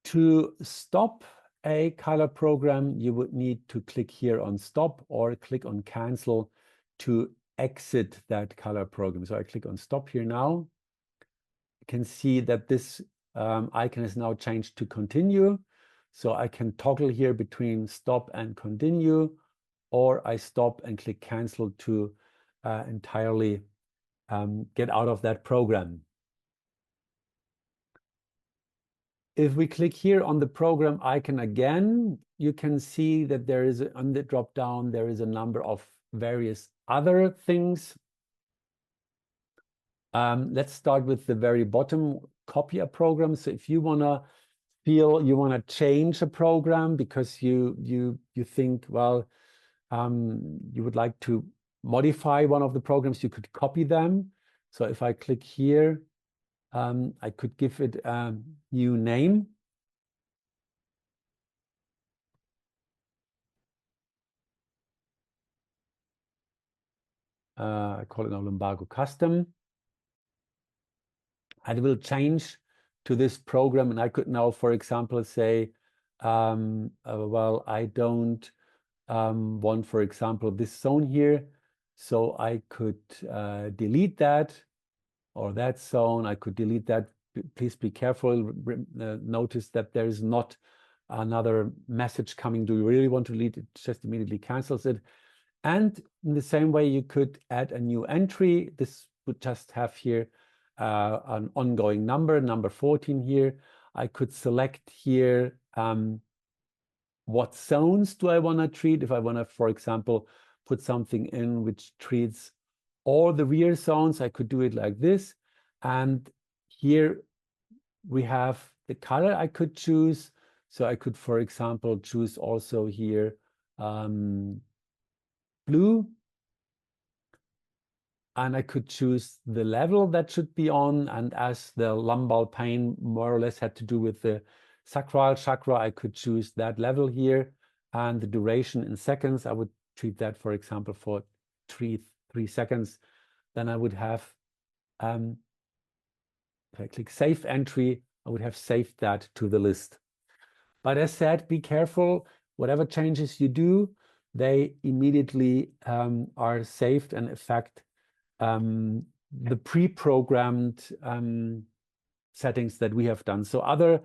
To stop a color program, you would need to click here on stop or click on cancel to exit that color program. So I click on stop here now. You can see that this icon is now changed to continue. So I can toggle here between stop and continue, or I stop and click cancel to entirely get out of that program. If we click here on the program icon again, you can see that there is on the drop down, there is a number of various other things. Let's start with the very bottom, copy a program. So if you want to change a program because you think, well, you would like to modify one of the programs, you could copy them. So if I click here, I could give it a new name. I call it now Lumbago Custom. And it will change to this program. And I could now, for example, say, well, I don't want, for example, this zone here. So I could delete that, or that zone. I could delete that. Please be careful. Notice that there is not another message coming. Do you really want to delete it? Just immediately cancels it. And in the same way, you could add a new entry. This would just have here an ongoing number 14 here. I could select here what zones do I want to treat. If I want to, for example, put something in which treats all the rear zones, I could do it like this. And here we have the color I could choose. So I could, for example, choose also here blue. And I could choose the level that should be on. And as the lumbar pain more or less had to do with the sacral chakra, I could choose that level here. And the duration in seconds, I would treat that, for example, for three seconds. Then I would have, if I click Save Entry, I would have saved that to the list. But as said, be careful. Whatever changes you do, they immediately are saved and affect the pre-programmed settings that we have done. So other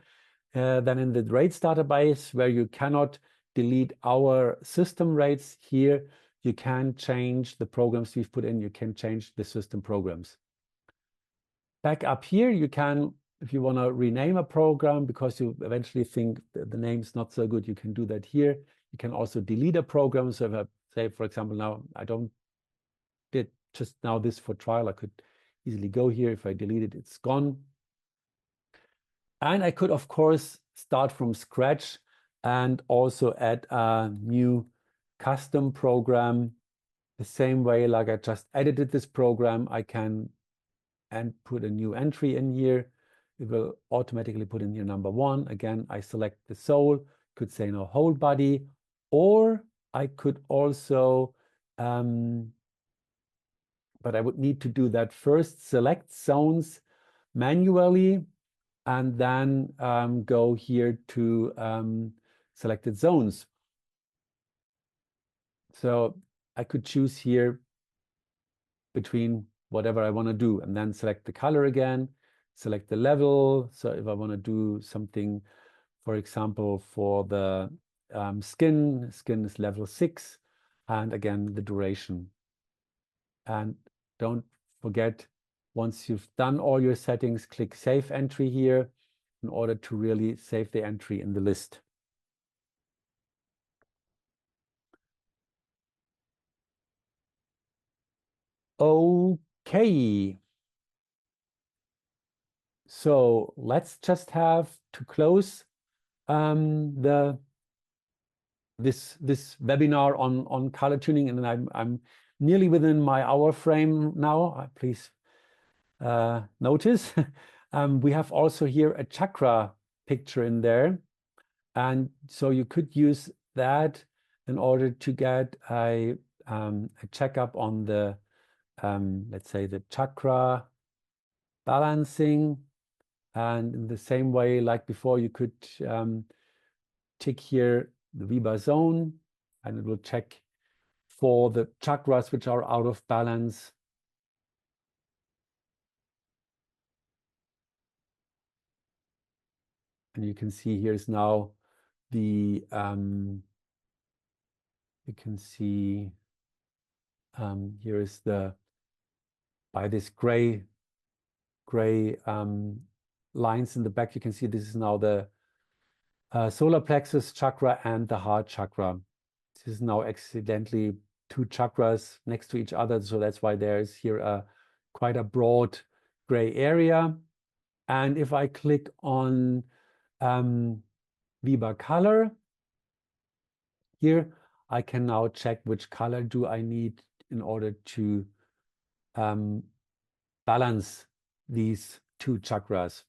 than in the rates database, where you cannot delete our system rates, here you can change the programs we've put in. You can change the system programs. Back up here, you can, if you want to rename a program because you eventually think the name is not so good, you can do that here. You can also delete a program. So if I say, for example, now I don't did just now this for trial, I could easily go here. If I delete it, it's gone. And I could, of course, start from scratch and also add a new custom program the same way like I just edited this program. I can put a new entry in here. It will automatically put in here number 1. Again, I select the soul, could say no whole body, or I could also but I would need to do that first, select zones manually, and then go here to selected zones. So I could choose here between whatever I want to do, and then select the color again, select the level. So if I want to do something, for example, for the skin is level 6, and again, the duration. And don't forget, once you've done all your settings, click Save Entry here in order to really save the entry in the list. Okay. So let's just have to close this webinar on color tuning, and I'm nearly within my hour frame now. Please notice we have also here a chakra picture in there, and so you could use that in order to get a checkup on the let's say the chakra balancing. And in the same way like before, you could tick here the Viba zone, and it will check for the chakras which are out of balance. And you can see here's now the you can see here is the by this gray lines in the back, you can see this is now the solar plexus chakra and the heart chakra. This is now accidentally 2 chakras next to each other, so that's why there is here quite a broad gray area. And if I click on Viba color here, I can now check which color do I need in order to balance these 2 chakras.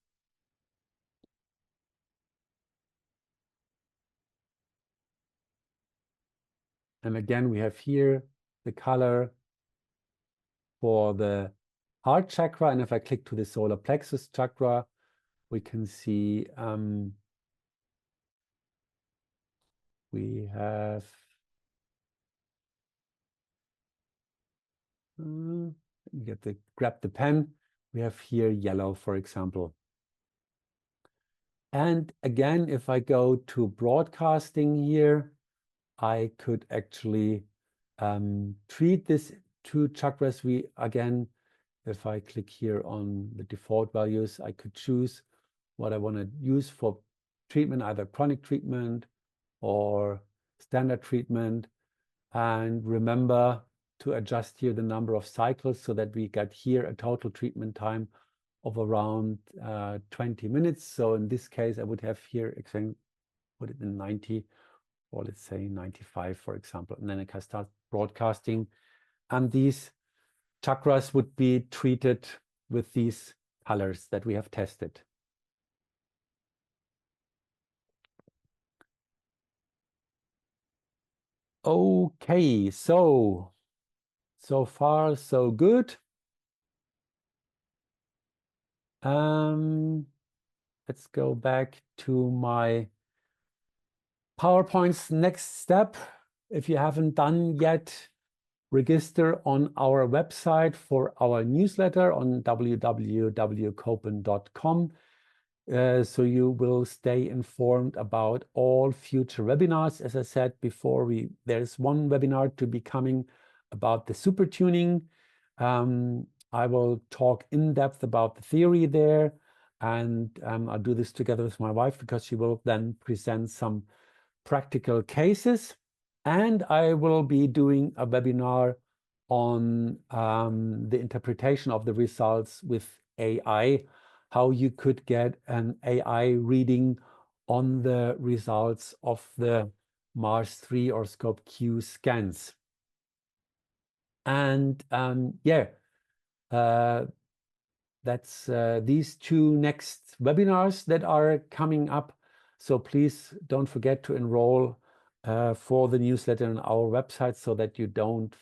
And again, we have here the color for the heart chakra. And if I click to the solar plexus chakra, we can see we have grab the pen. We have here yellow, for example. And again, if I go to broadcasting here, I could actually treat this 2 chakras. If I click here on the default values, I could choose what I want to use for treatment, either chronic treatment or standard treatment. And remember to adjust here the number of cycles so that we get here a total treatment time of around 20 minutes. So in this case, I would have here, put it in 90, or let's say 95, for example, and then I can start broadcasting. And these chakras would be treated with these colors that we have tested. Okay, so far so good. Let's go back to my PowerPoint's next step. If you haven't done yet, register on our website for our newsletter on www.copen.com. So you will stay informed about all future webinars. As I said before, there's one webinar to be coming about the super tuning. I will talk in depth about the theory there, and I'll do this together with my wife because she will then present some practical cases. And I will be doing a webinar on the interpretation of the results with AI, how you could get an AI reading on the results of the Mars 3 or Scope Q scans. And that's these 2 next webinars that are coming up. So please don't forget to enroll for the newsletter on our website so that you don't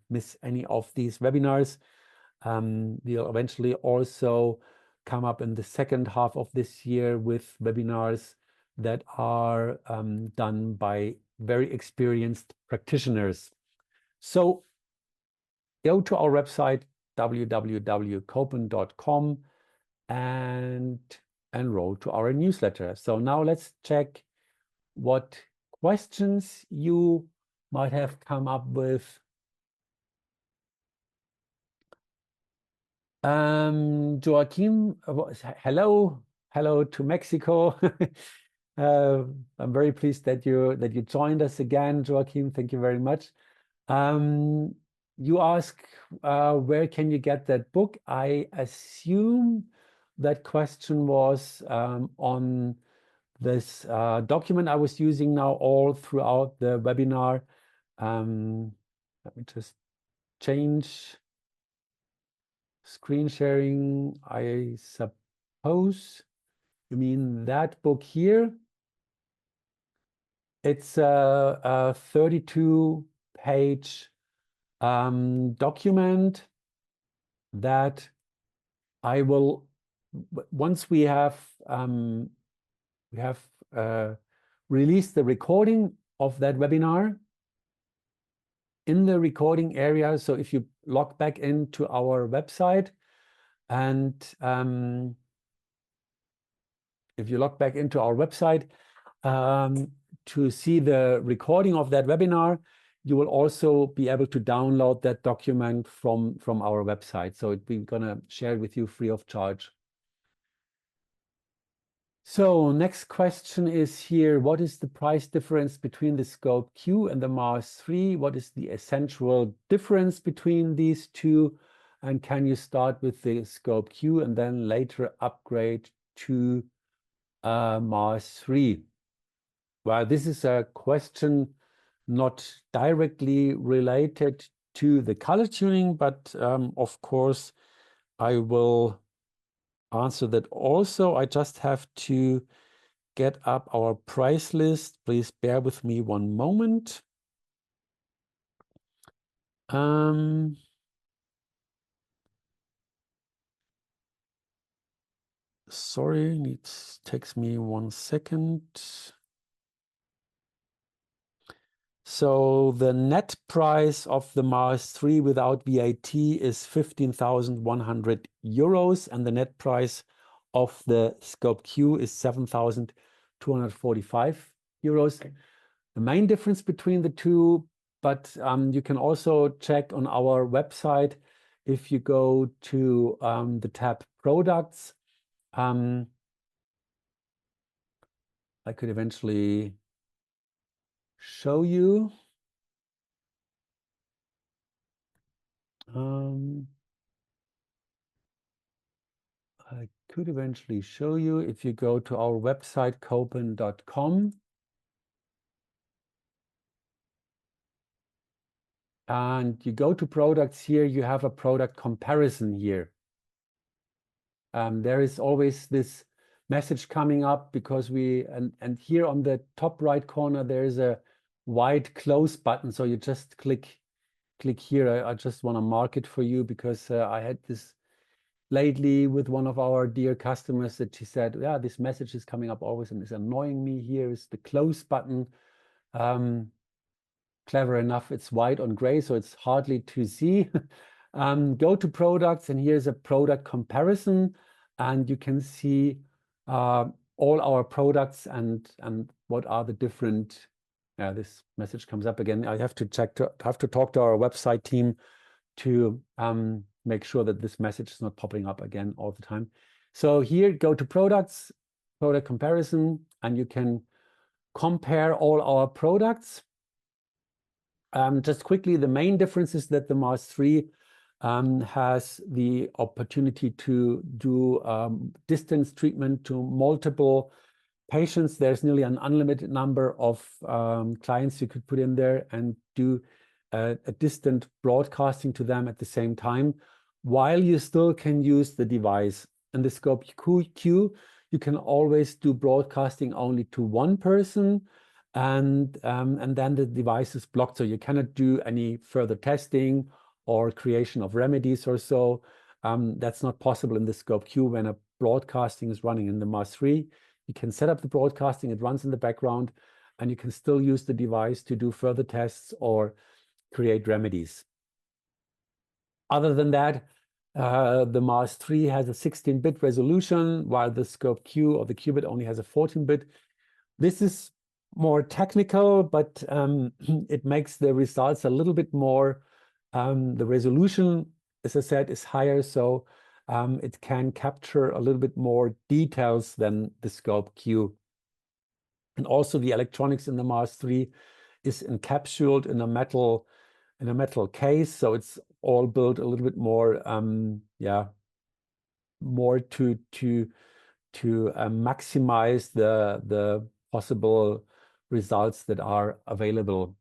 miss any of these webinars. We'll eventually also come up in the second half of this year with webinars that are done by very experienced practitioners. So go to our website, www.copen.com, and enroll to our newsletter. So now let's check what questions you might have come up with. Joachim, hello to Mexico. I'm very pleased that you joined us again, Joachim. Thank you very much. You ask where can you get that book? I assume that question was on this document I was using now all throughout the webinar. Let me just change screen sharing. I suppose you mean that book here. It's a 32-page document that I will, once we have released the recording of that webinar. In the recording area, so if you log back into our website and if you log back into our website to see the recording of that webinar, you will also be able to download that document from our website. So we're gonna share it with you free of charge. So next question is here, what is the price difference between the Scope Q and the Mars 3? What is the essential difference between these two? And can you start with the Scope Q and then later upgrade to Mars 3? Well, this is a question not directly related to the color tuning, but of course I will answer that also. I just have to get up our price list. Please bear with me one moment. Sorry, it takes me 1 second. So the net price of the Mars 3 without VAT is 15,100 euros, and the net price of the Scope Q is 7,245 euros. The main difference between the two, but you can also check on our website if you go to the tab Products. I could eventually show you. I could eventually show you if you go to our website, copen.com. And you go to products here, you have a product comparison here. There is always this message coming up because and here on the top right corner, there is a white close button. So you just click here. I just want to mark it for you because I had this lately with one of our dear customers that she said, yeah, this message is coming up always and is annoying me. Here is the close button. Clever enough, it's white on gray, so it's hardly to see. Go to products, and here's a product comparison, and you can see all our products and what are the different. This message comes up again. I have to talk to our website team to make sure that this message is not popping up again all the time. So here, go to products, product comparison, and you can compare all our products. Just quickly, the main difference is that the Mars 3 has the opportunity to do distance treatment to multiple patients. There's nearly an unlimited number of clients you could put in there and do a distant broadcasting to them at the same time, while you still can use the device. In the Scope Q, you can always do broadcasting only to one person, and then the device is blocked, so you cannot do any further testing or creation of remedies or so. That's not possible in the Scope Q when a broadcasting is running in the Mars 3. You can set up the broadcasting, it runs in the background, and you can still use the device to do further tests or create remedies. Other than that, the MAS 3 has a 16-bit resolution, while the Scope Q or the Qubit only has a 14-bit. This is more technical, but it makes the results a little bit more, the resolution, as I said, is higher, so it can capture a little bit more details than the Scope Q. And also the electronics in the MAS 3 is encapsulated in a metal case, so it's all built a little bit more, more to maximize the possible results that are available.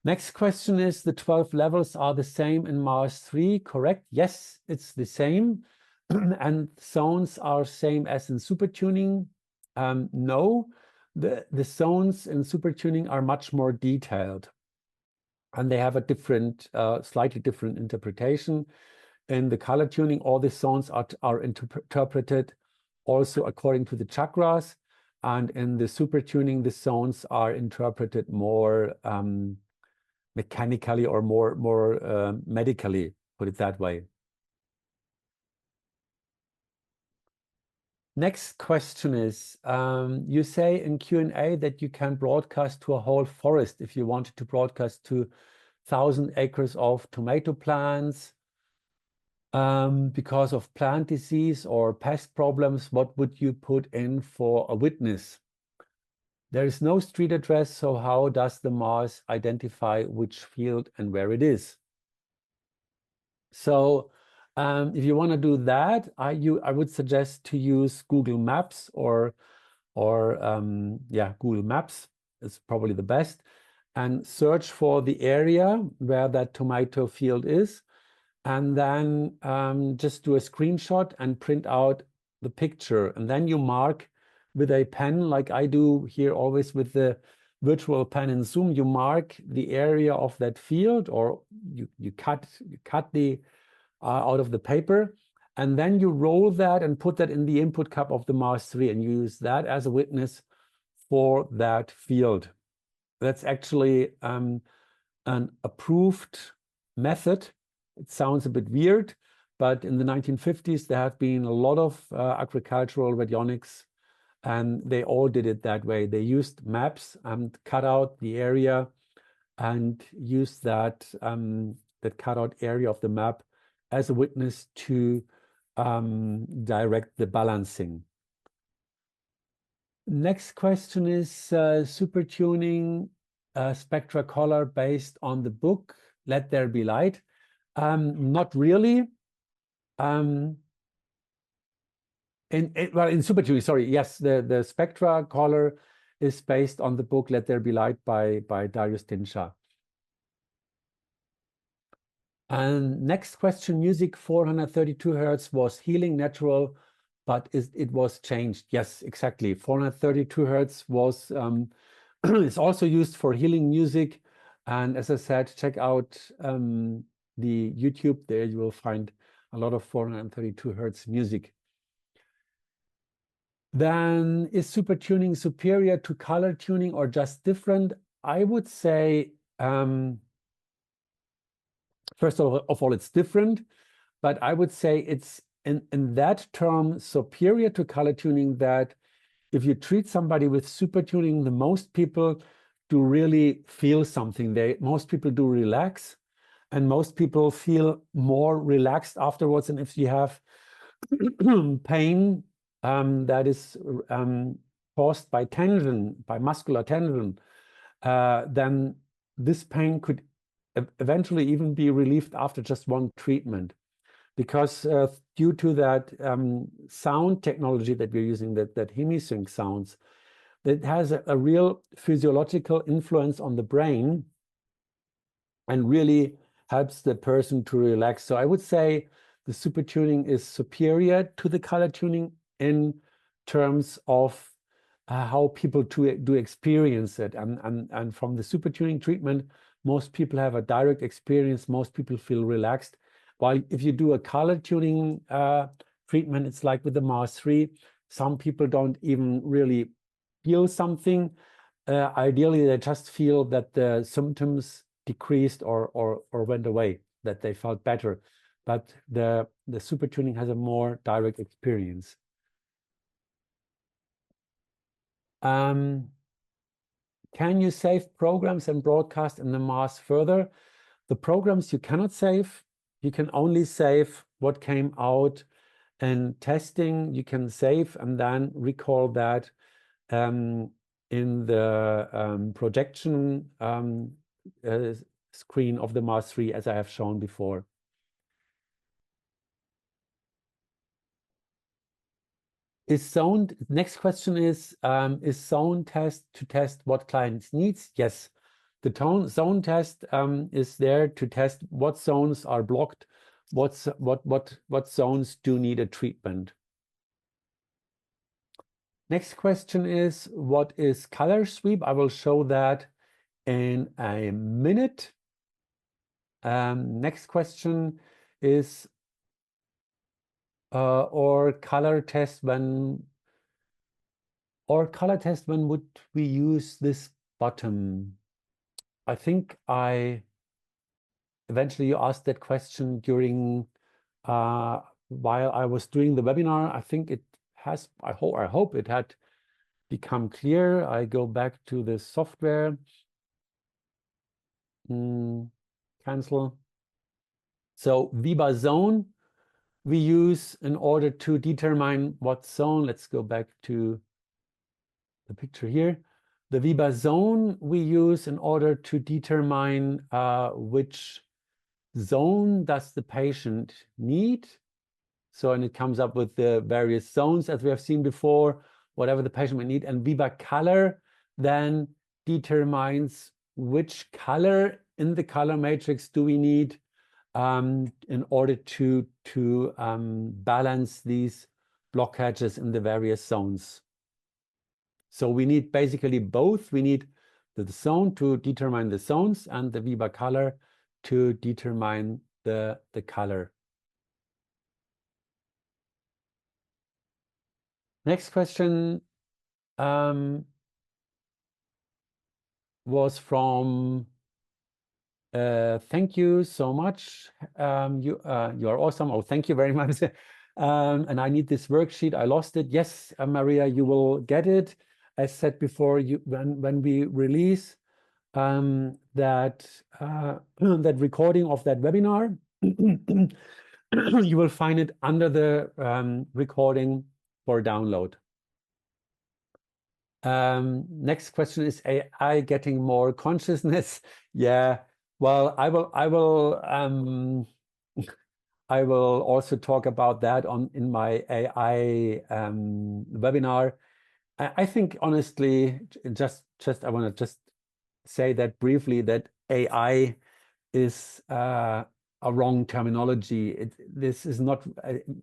Next question is, the 12 levels are the same in MAS 3, correct? Yes, it's the same. And zones are same as in supertuning. No, the zones in supertuning are much more detailed, and they have a different, slightly different interpretation. In the color tuning, all the zones are interpreted also according to the chakras, and in the supertuning, the zones are interpreted more mechanically or more medically, put it that way. Next question is, you say in Q&A that you can broadcast to a whole forest if you wanted to broadcast to 1,000 acres of tomato plants because of plant disease or pest problems. What would you put in for a witness? There is no street address, so how does the MAS identify which field and where it is? So if you want to do that, I would suggest to use Google Maps or Google Maps is probably the best, and search for the area where that tomato field is, and then just do a screenshot and print out the picture, and then you mark with a pen, like I do here always with the virtual pen in Zoom. You mark the area of that field, or you cut the out of the paper, and then you roll that and put that in the input cup of the MAS 3 and use that as a witness for that field. That's actually an approved method. It sounds a bit weird, but in the 1950s, there have been a lot of agricultural radionics, and they all did it that way. They used maps and cut out the area and used that cutout area of the map as a witness to direct the balancing. Next question is supertuning spectra color based on the book Let There Be Light. Not really. In supertuning, sorry, yes, the spectra color is based on the book Let There Be Light by Darius Tinsha. And next question, music 432 Hertz was healing natural, but it was changed. Yes, exactly. 432 Hertz was is also used for healing music. And as I said, check out the YouTube. There you will find a lot of 432 Hertz music. Then, is supertuning superior to color tuning or just different? I would say, first of all, it's different, but I would say it's in that term superior to color tuning, that if you treat somebody with supertuning, the most people do really feel something. Most people do relax, and most people feel more relaxed afterwards. And if you have pain that is caused by tension, by muscular tension, then this pain could eventually even be relieved after just one treatment, because due to that sound technology that we're using, that hemisync sounds, that has a real physiological influence on the brain and really helps the person to relax. So I would say the supertuning is superior to the color tuning in terms of how people do experience it. And from the supertuning treatment, most people have a direct experience. Most people feel relaxed. While if you do a color tuning treatment, it's like with the MAS 3, some people don't even really feel something. ideally, they just feel that the symptoms decreased or went away, that they felt better. But the super tuning has a more direct experience. Can you save programs and broadcast in the mass further? The programs you cannot save. You can only save what came out in testing. You can save and then recall that in the projection screen of the Mars 3, as I have shown before. Next question is zone test to test what clients needs? Yes. The zone test is there to test what zones are blocked, what zones do need a treatment. Next question is, what is color sweep? I will show that in a minute. Next question is, or color test when would we use this button? I think eventually you asked that question during while I was doing the webinar. I think it has, I hope it had become clear. I go back to the software. Cancel. So Viva zone we use in order to determine what zone. Let's go back to the picture here. The Viva zone we use in order to determine which zone does the patient need. So, and it comes up with the various zones as we have seen before, whatever the patient may need. And Viva color then determines which color in the color matrix do we need in order to balance these blockages in the various zones. So we need basically both. We need the zone to determine the zones and the Viva color to determine the color. Next question was from thank you so much. You are awesome. Oh, thank you very much. And I need this worksheet. I lost it. Yes, Maria, you will get it. As said before, when we release that recording of that webinar, you will find it under the recording for download. Next question is AI getting more consciousness? Yeah. Well, I will also talk about that in my AI webinar. I think honestly, I want to just say that briefly, that AI is a wrong terminology. This is not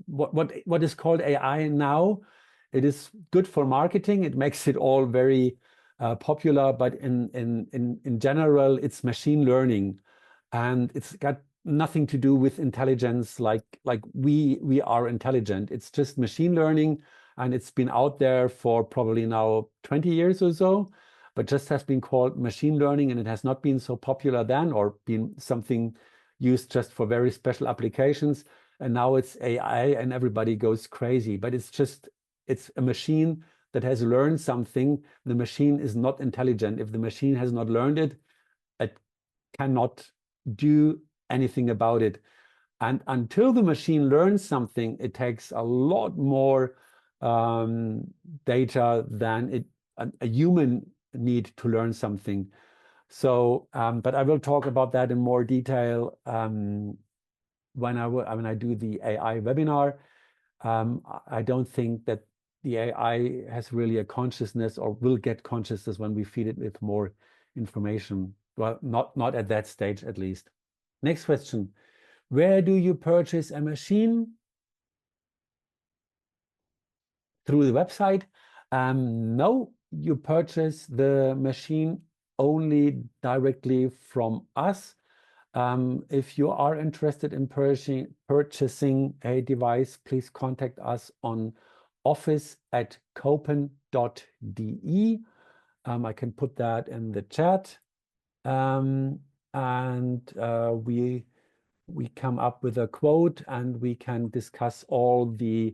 what is called AI now. It is good for marketing. It makes it all very popular, but in general, it's machine learning, and it's got nothing to do with intelligence like we are intelligent. It's just machine learning, and it's been out there for probably now 20 years or so, but just has been called machine learning, and it has not been so popular then, or been something used just for very special applications. And now it's AI, and everybody goes crazy. But it's a machine that has learned something. The machine is not intelligent. If the machine has not learned it, it cannot do anything about it. And until the machine learns something, it takes a lot more data than a human need to learn something. So, but I will talk about that in more detail when I do the AI webinar. I don't think that the AI has really a consciousness or will get consciousness when we feed it with more information. Well, not at that stage, at least. Next question. Where do you purchase a machine? Through the website? No, you purchase the machine only directly from us. If you are interested in purchasing a device, please contact us on office@copen.de. I can put that in the chat. And we come up with a quote, and we can discuss all the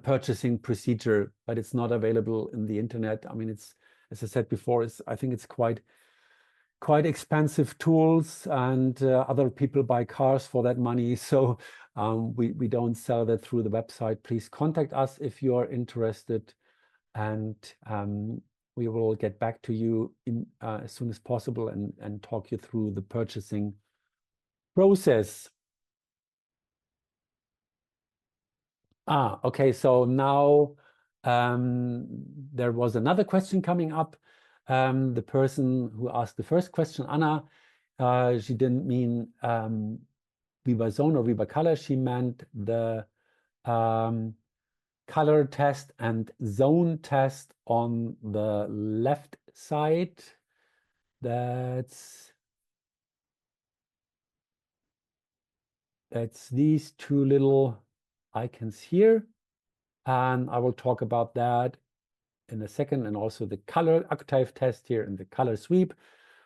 purchasing procedure, but it's not available in the internet. I mean, it's, as I said before, I think it's quite expensive tools, and other people buy cars for that money. So we don't sell that through the website. Please contact us if you are interested, and we will get back to you as soon as possible and talk you through the purchasing process. Okay, so now there was another question coming up. The person who asked the first question, Anna, she didn't mean Viva Zone or Viva Color. She meant the color test and zone test on the left side. That's these two little icons here. And I will talk about that in a second, and also the color octave test here and the color sweep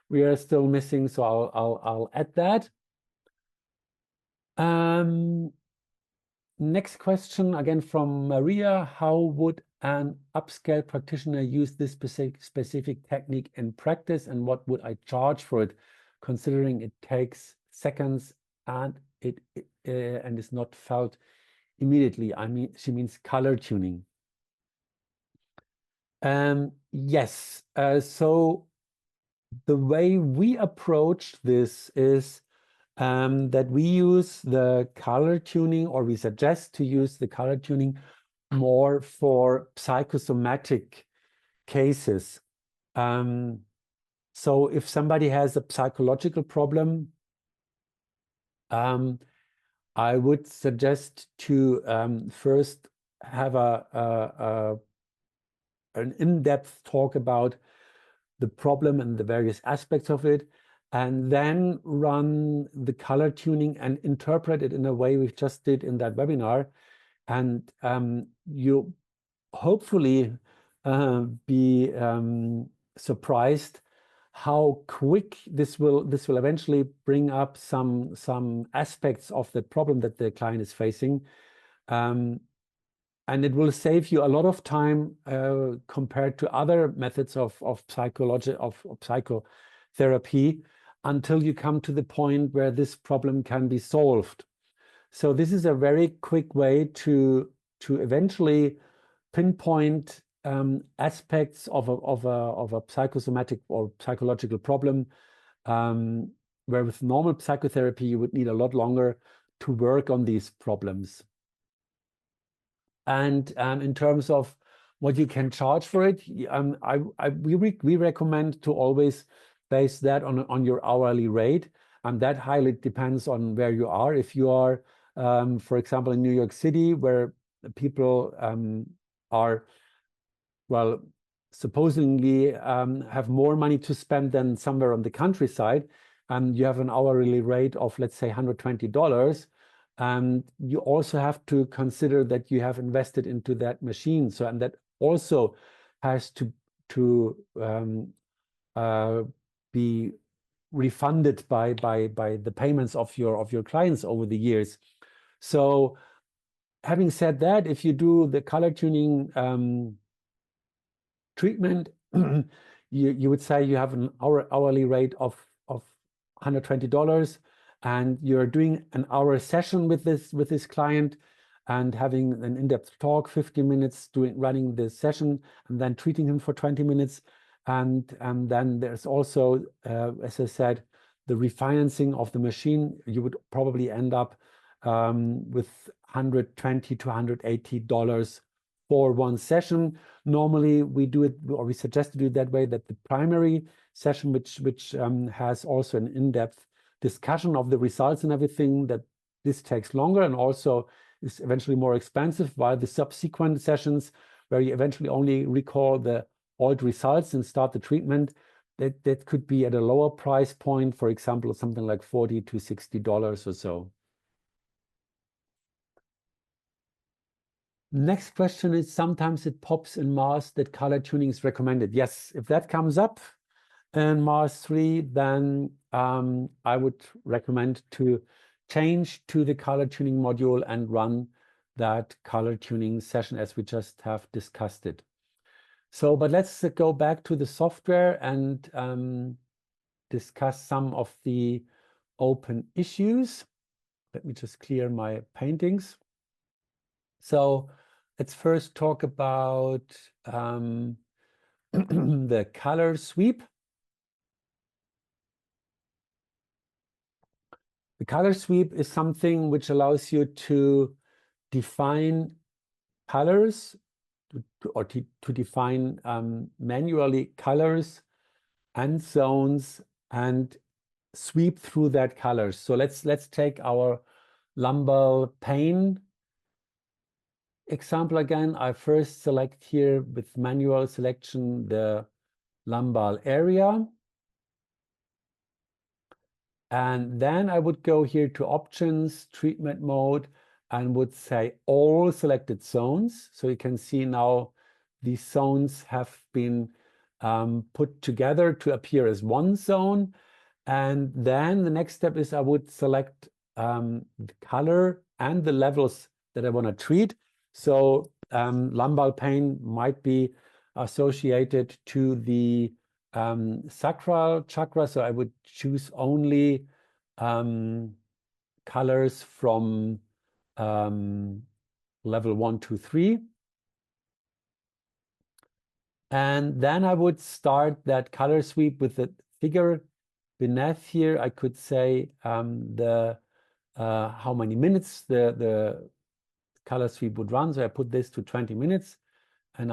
we are still missing, so I'll add that. Next question again from Maria: how would an upscale practitioner use this specific technique in practice, and what would I charge for it, considering it takes seconds and it is not felt immediately? I mean, she means color tuning. Yes. So the way we approach this is that we use the color tuning, or we suggest to use the color tuning more for psychosomatic cases. So if somebody has a psychological problem, I would suggest to first have an in-depth talk about the problem and the various aspects of it, and then run the color tuning and interpret it in a way we just did in that webinar. And you hopefully be surprised how quick this will eventually bring up some aspects of the problem that the client is facing. And it will save you a lot of time compared to other methods of psychotherapy, until you come to the point where this problem can be solved. So this is a very quick way to eventually pinpoint aspects of a psychosomatic or psychological problem, where with normal psychotherapy you would need a lot longer to work on these problems. And in terms of what you can charge for it, we recommend to always base that on your hourly rate, and that highly depends on where you are. If you are, for example, in New York City, where people are, well, supposedly have more money to spend than somewhere on the countryside, and you have an hourly rate of, let's say, $120. And you also have to consider that you have invested into that machine. So, and that also has to be refunded by the payments of your clients over the years. So, having said that, if you do the color tuning treatment, you would say you have an hourly rate of $120. And you're doing an hour session with this client, and having an in-depth talk, 50 minutes running the session, and then treating him for 20 minutes. And then there's also, as I said, the refinancing of the machine. You would probably end up with $120 to $180 for one session. Normally we do it, or we suggest to do it that way, that the primary session, which has also an in-depth discussion of the results and everything, that this takes longer and also is eventually more expensive, while the subsequent sessions, where you eventually only recall the old results and start the treatment, that could be at a lower price point, for example, something like $40 to $60 or so. Next question is, sometimes it pops in Mars that color tuning is recommended. Yes, if that comes up in Mars 3, then I would recommend to change to the color tuning module and run that color tuning session as we just have discussed it. So, but let's go back to the software and discuss some of the open issues. Let me just clear my paintings. So let's first talk about the color sweep. The color sweep is something which allows you to define colors or to define manually colors and zones and sweep through that colors. So let's take our lumbar pane example again. I first select here with manual selection the lumbar area. And then I would go here to options, treatment mode, and would say all selected zones. So you can see now these zones have been put together to appear as one zone. And then the next step is I would select the color and the levels that I want to treat. So lumbar pain might be associated to the sacral chakra. So I would choose only colors from level 1, 2, 3. And then I would start that color sweep with the figure beneath here. I could say how many minutes the color sweep would run. So I put this to 20 minutes. And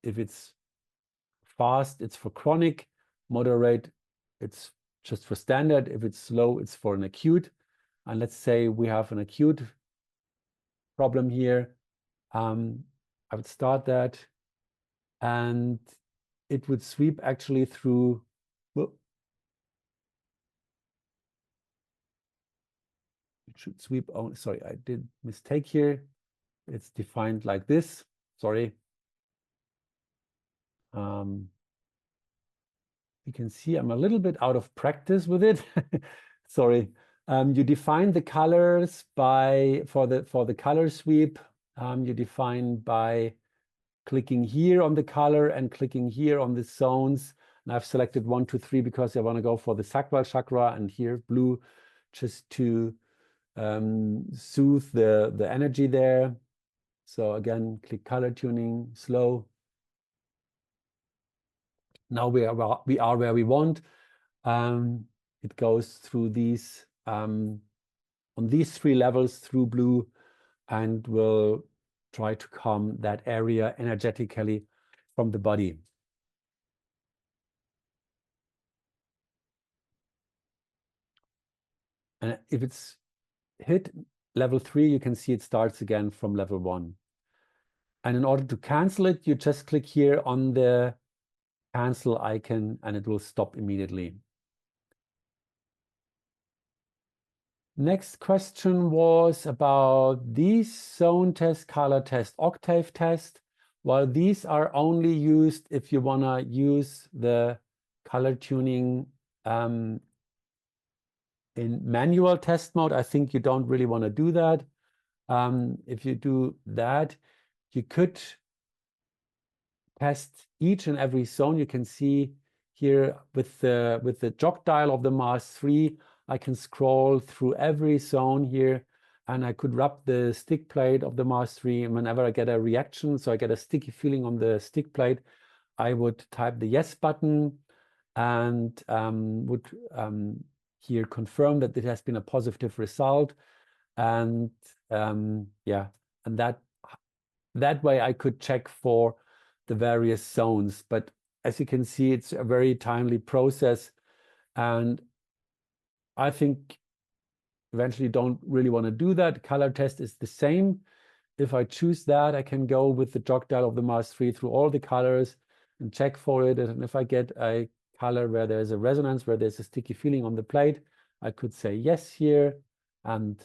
if it's fast, it's for chronic. Moderate, it's just for standard. If it's slow, it's for an acute. And let's say we have an acute problem here. I would start that, and it would sweep actually through. It should sweep on. Sorry, I did mistake here. It's defined like this. Sorry. You can see I'm a little bit out of practice with it. Sorry. You define the colors for the color sweep. You define by clicking here on the color and clicking here on the zones. And I've selected 1, 2, 3 because I want to go for the sacral chakra, and here blue just to soothe the energy there. So again, click color tuning, slow. Now we are where we want. It goes through these on these 3 levels through blue, and will try to calm that area energetically from the body. And if it's hit level 3, you can see it starts again from level 1. And in order to cancel it, you just click here on the cancel icon and it will stop immediately. Next question was about these zone test, color test, octave test. Well, these are only used if you want to use the color tuning in manual test mode. I think you don't really want to do that. If you do that, you could test each and every zone. You can see here with the jog dial of the Mars 3, I can scroll through every zone here, and I could rub the stick plate of the Mars 3, and whenever I get a reaction, so I get a sticky feeling on the stick plate, I would type the yes button and would here confirm that it has been a positive result. And yeah, and that way I could check for the various zones. But as you can see, it's a very timely process, and I think eventually don't really want to do that. Color test is the same. If I choose that, I can go with the jog dial of the Mars 3 through all the colors and check for it. And if I get a color where there's a resonance, where there's a sticky feeling on the plate, I could say yes here. and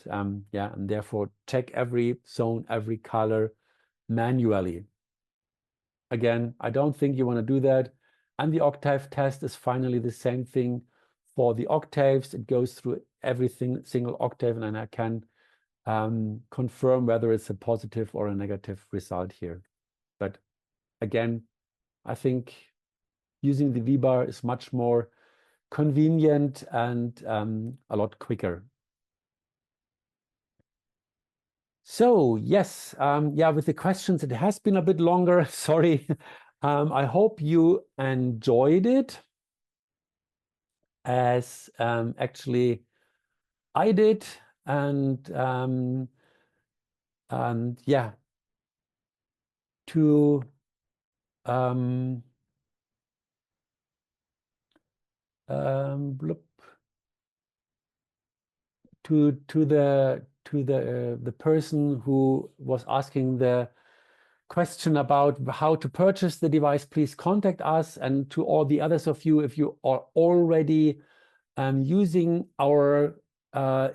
yeah, and therefore check every zone, every color manually. Again, I don't think you want to do that. And the octave test is finally the same thing for the octaves. It goes through everything, single octave, and then I can confirm whether it's a positive or a negative result here. But again, I think using the V-bar is much more convenient and a lot quicker. So yes, yeah, with the questions, it has been a bit longer. Sorry. I hope you enjoyed it as actually I did, and yeah, to bloop, to the person who was asking the question about how to purchase the device, please contact us. And to all the others of you, if you are already using our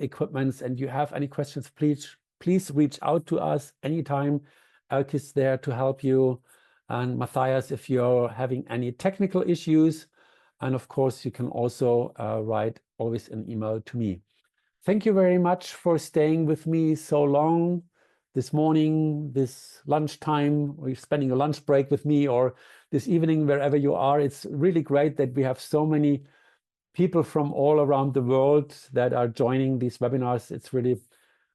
equipments and you have any questions, please reach out to us anytime. Elke is there to help you. And Matthias, if you're having any technical issues. And of course, you can also write always an email to me. Thank you very much for staying with me so long this morning, this lunchtime, or you're spending a lunch break with me, or this evening, wherever you are. It's really great that we have so many people from all around the world that are joining these webinars. It's really,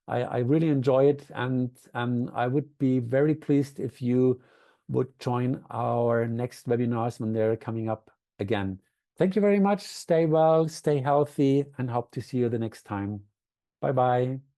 I really enjoy it, and I would be very pleased if you would join our next webinars when they're coming up again. Thank you very much. Stay well, stay healthy, and hope to see you the next time. Bye-bye.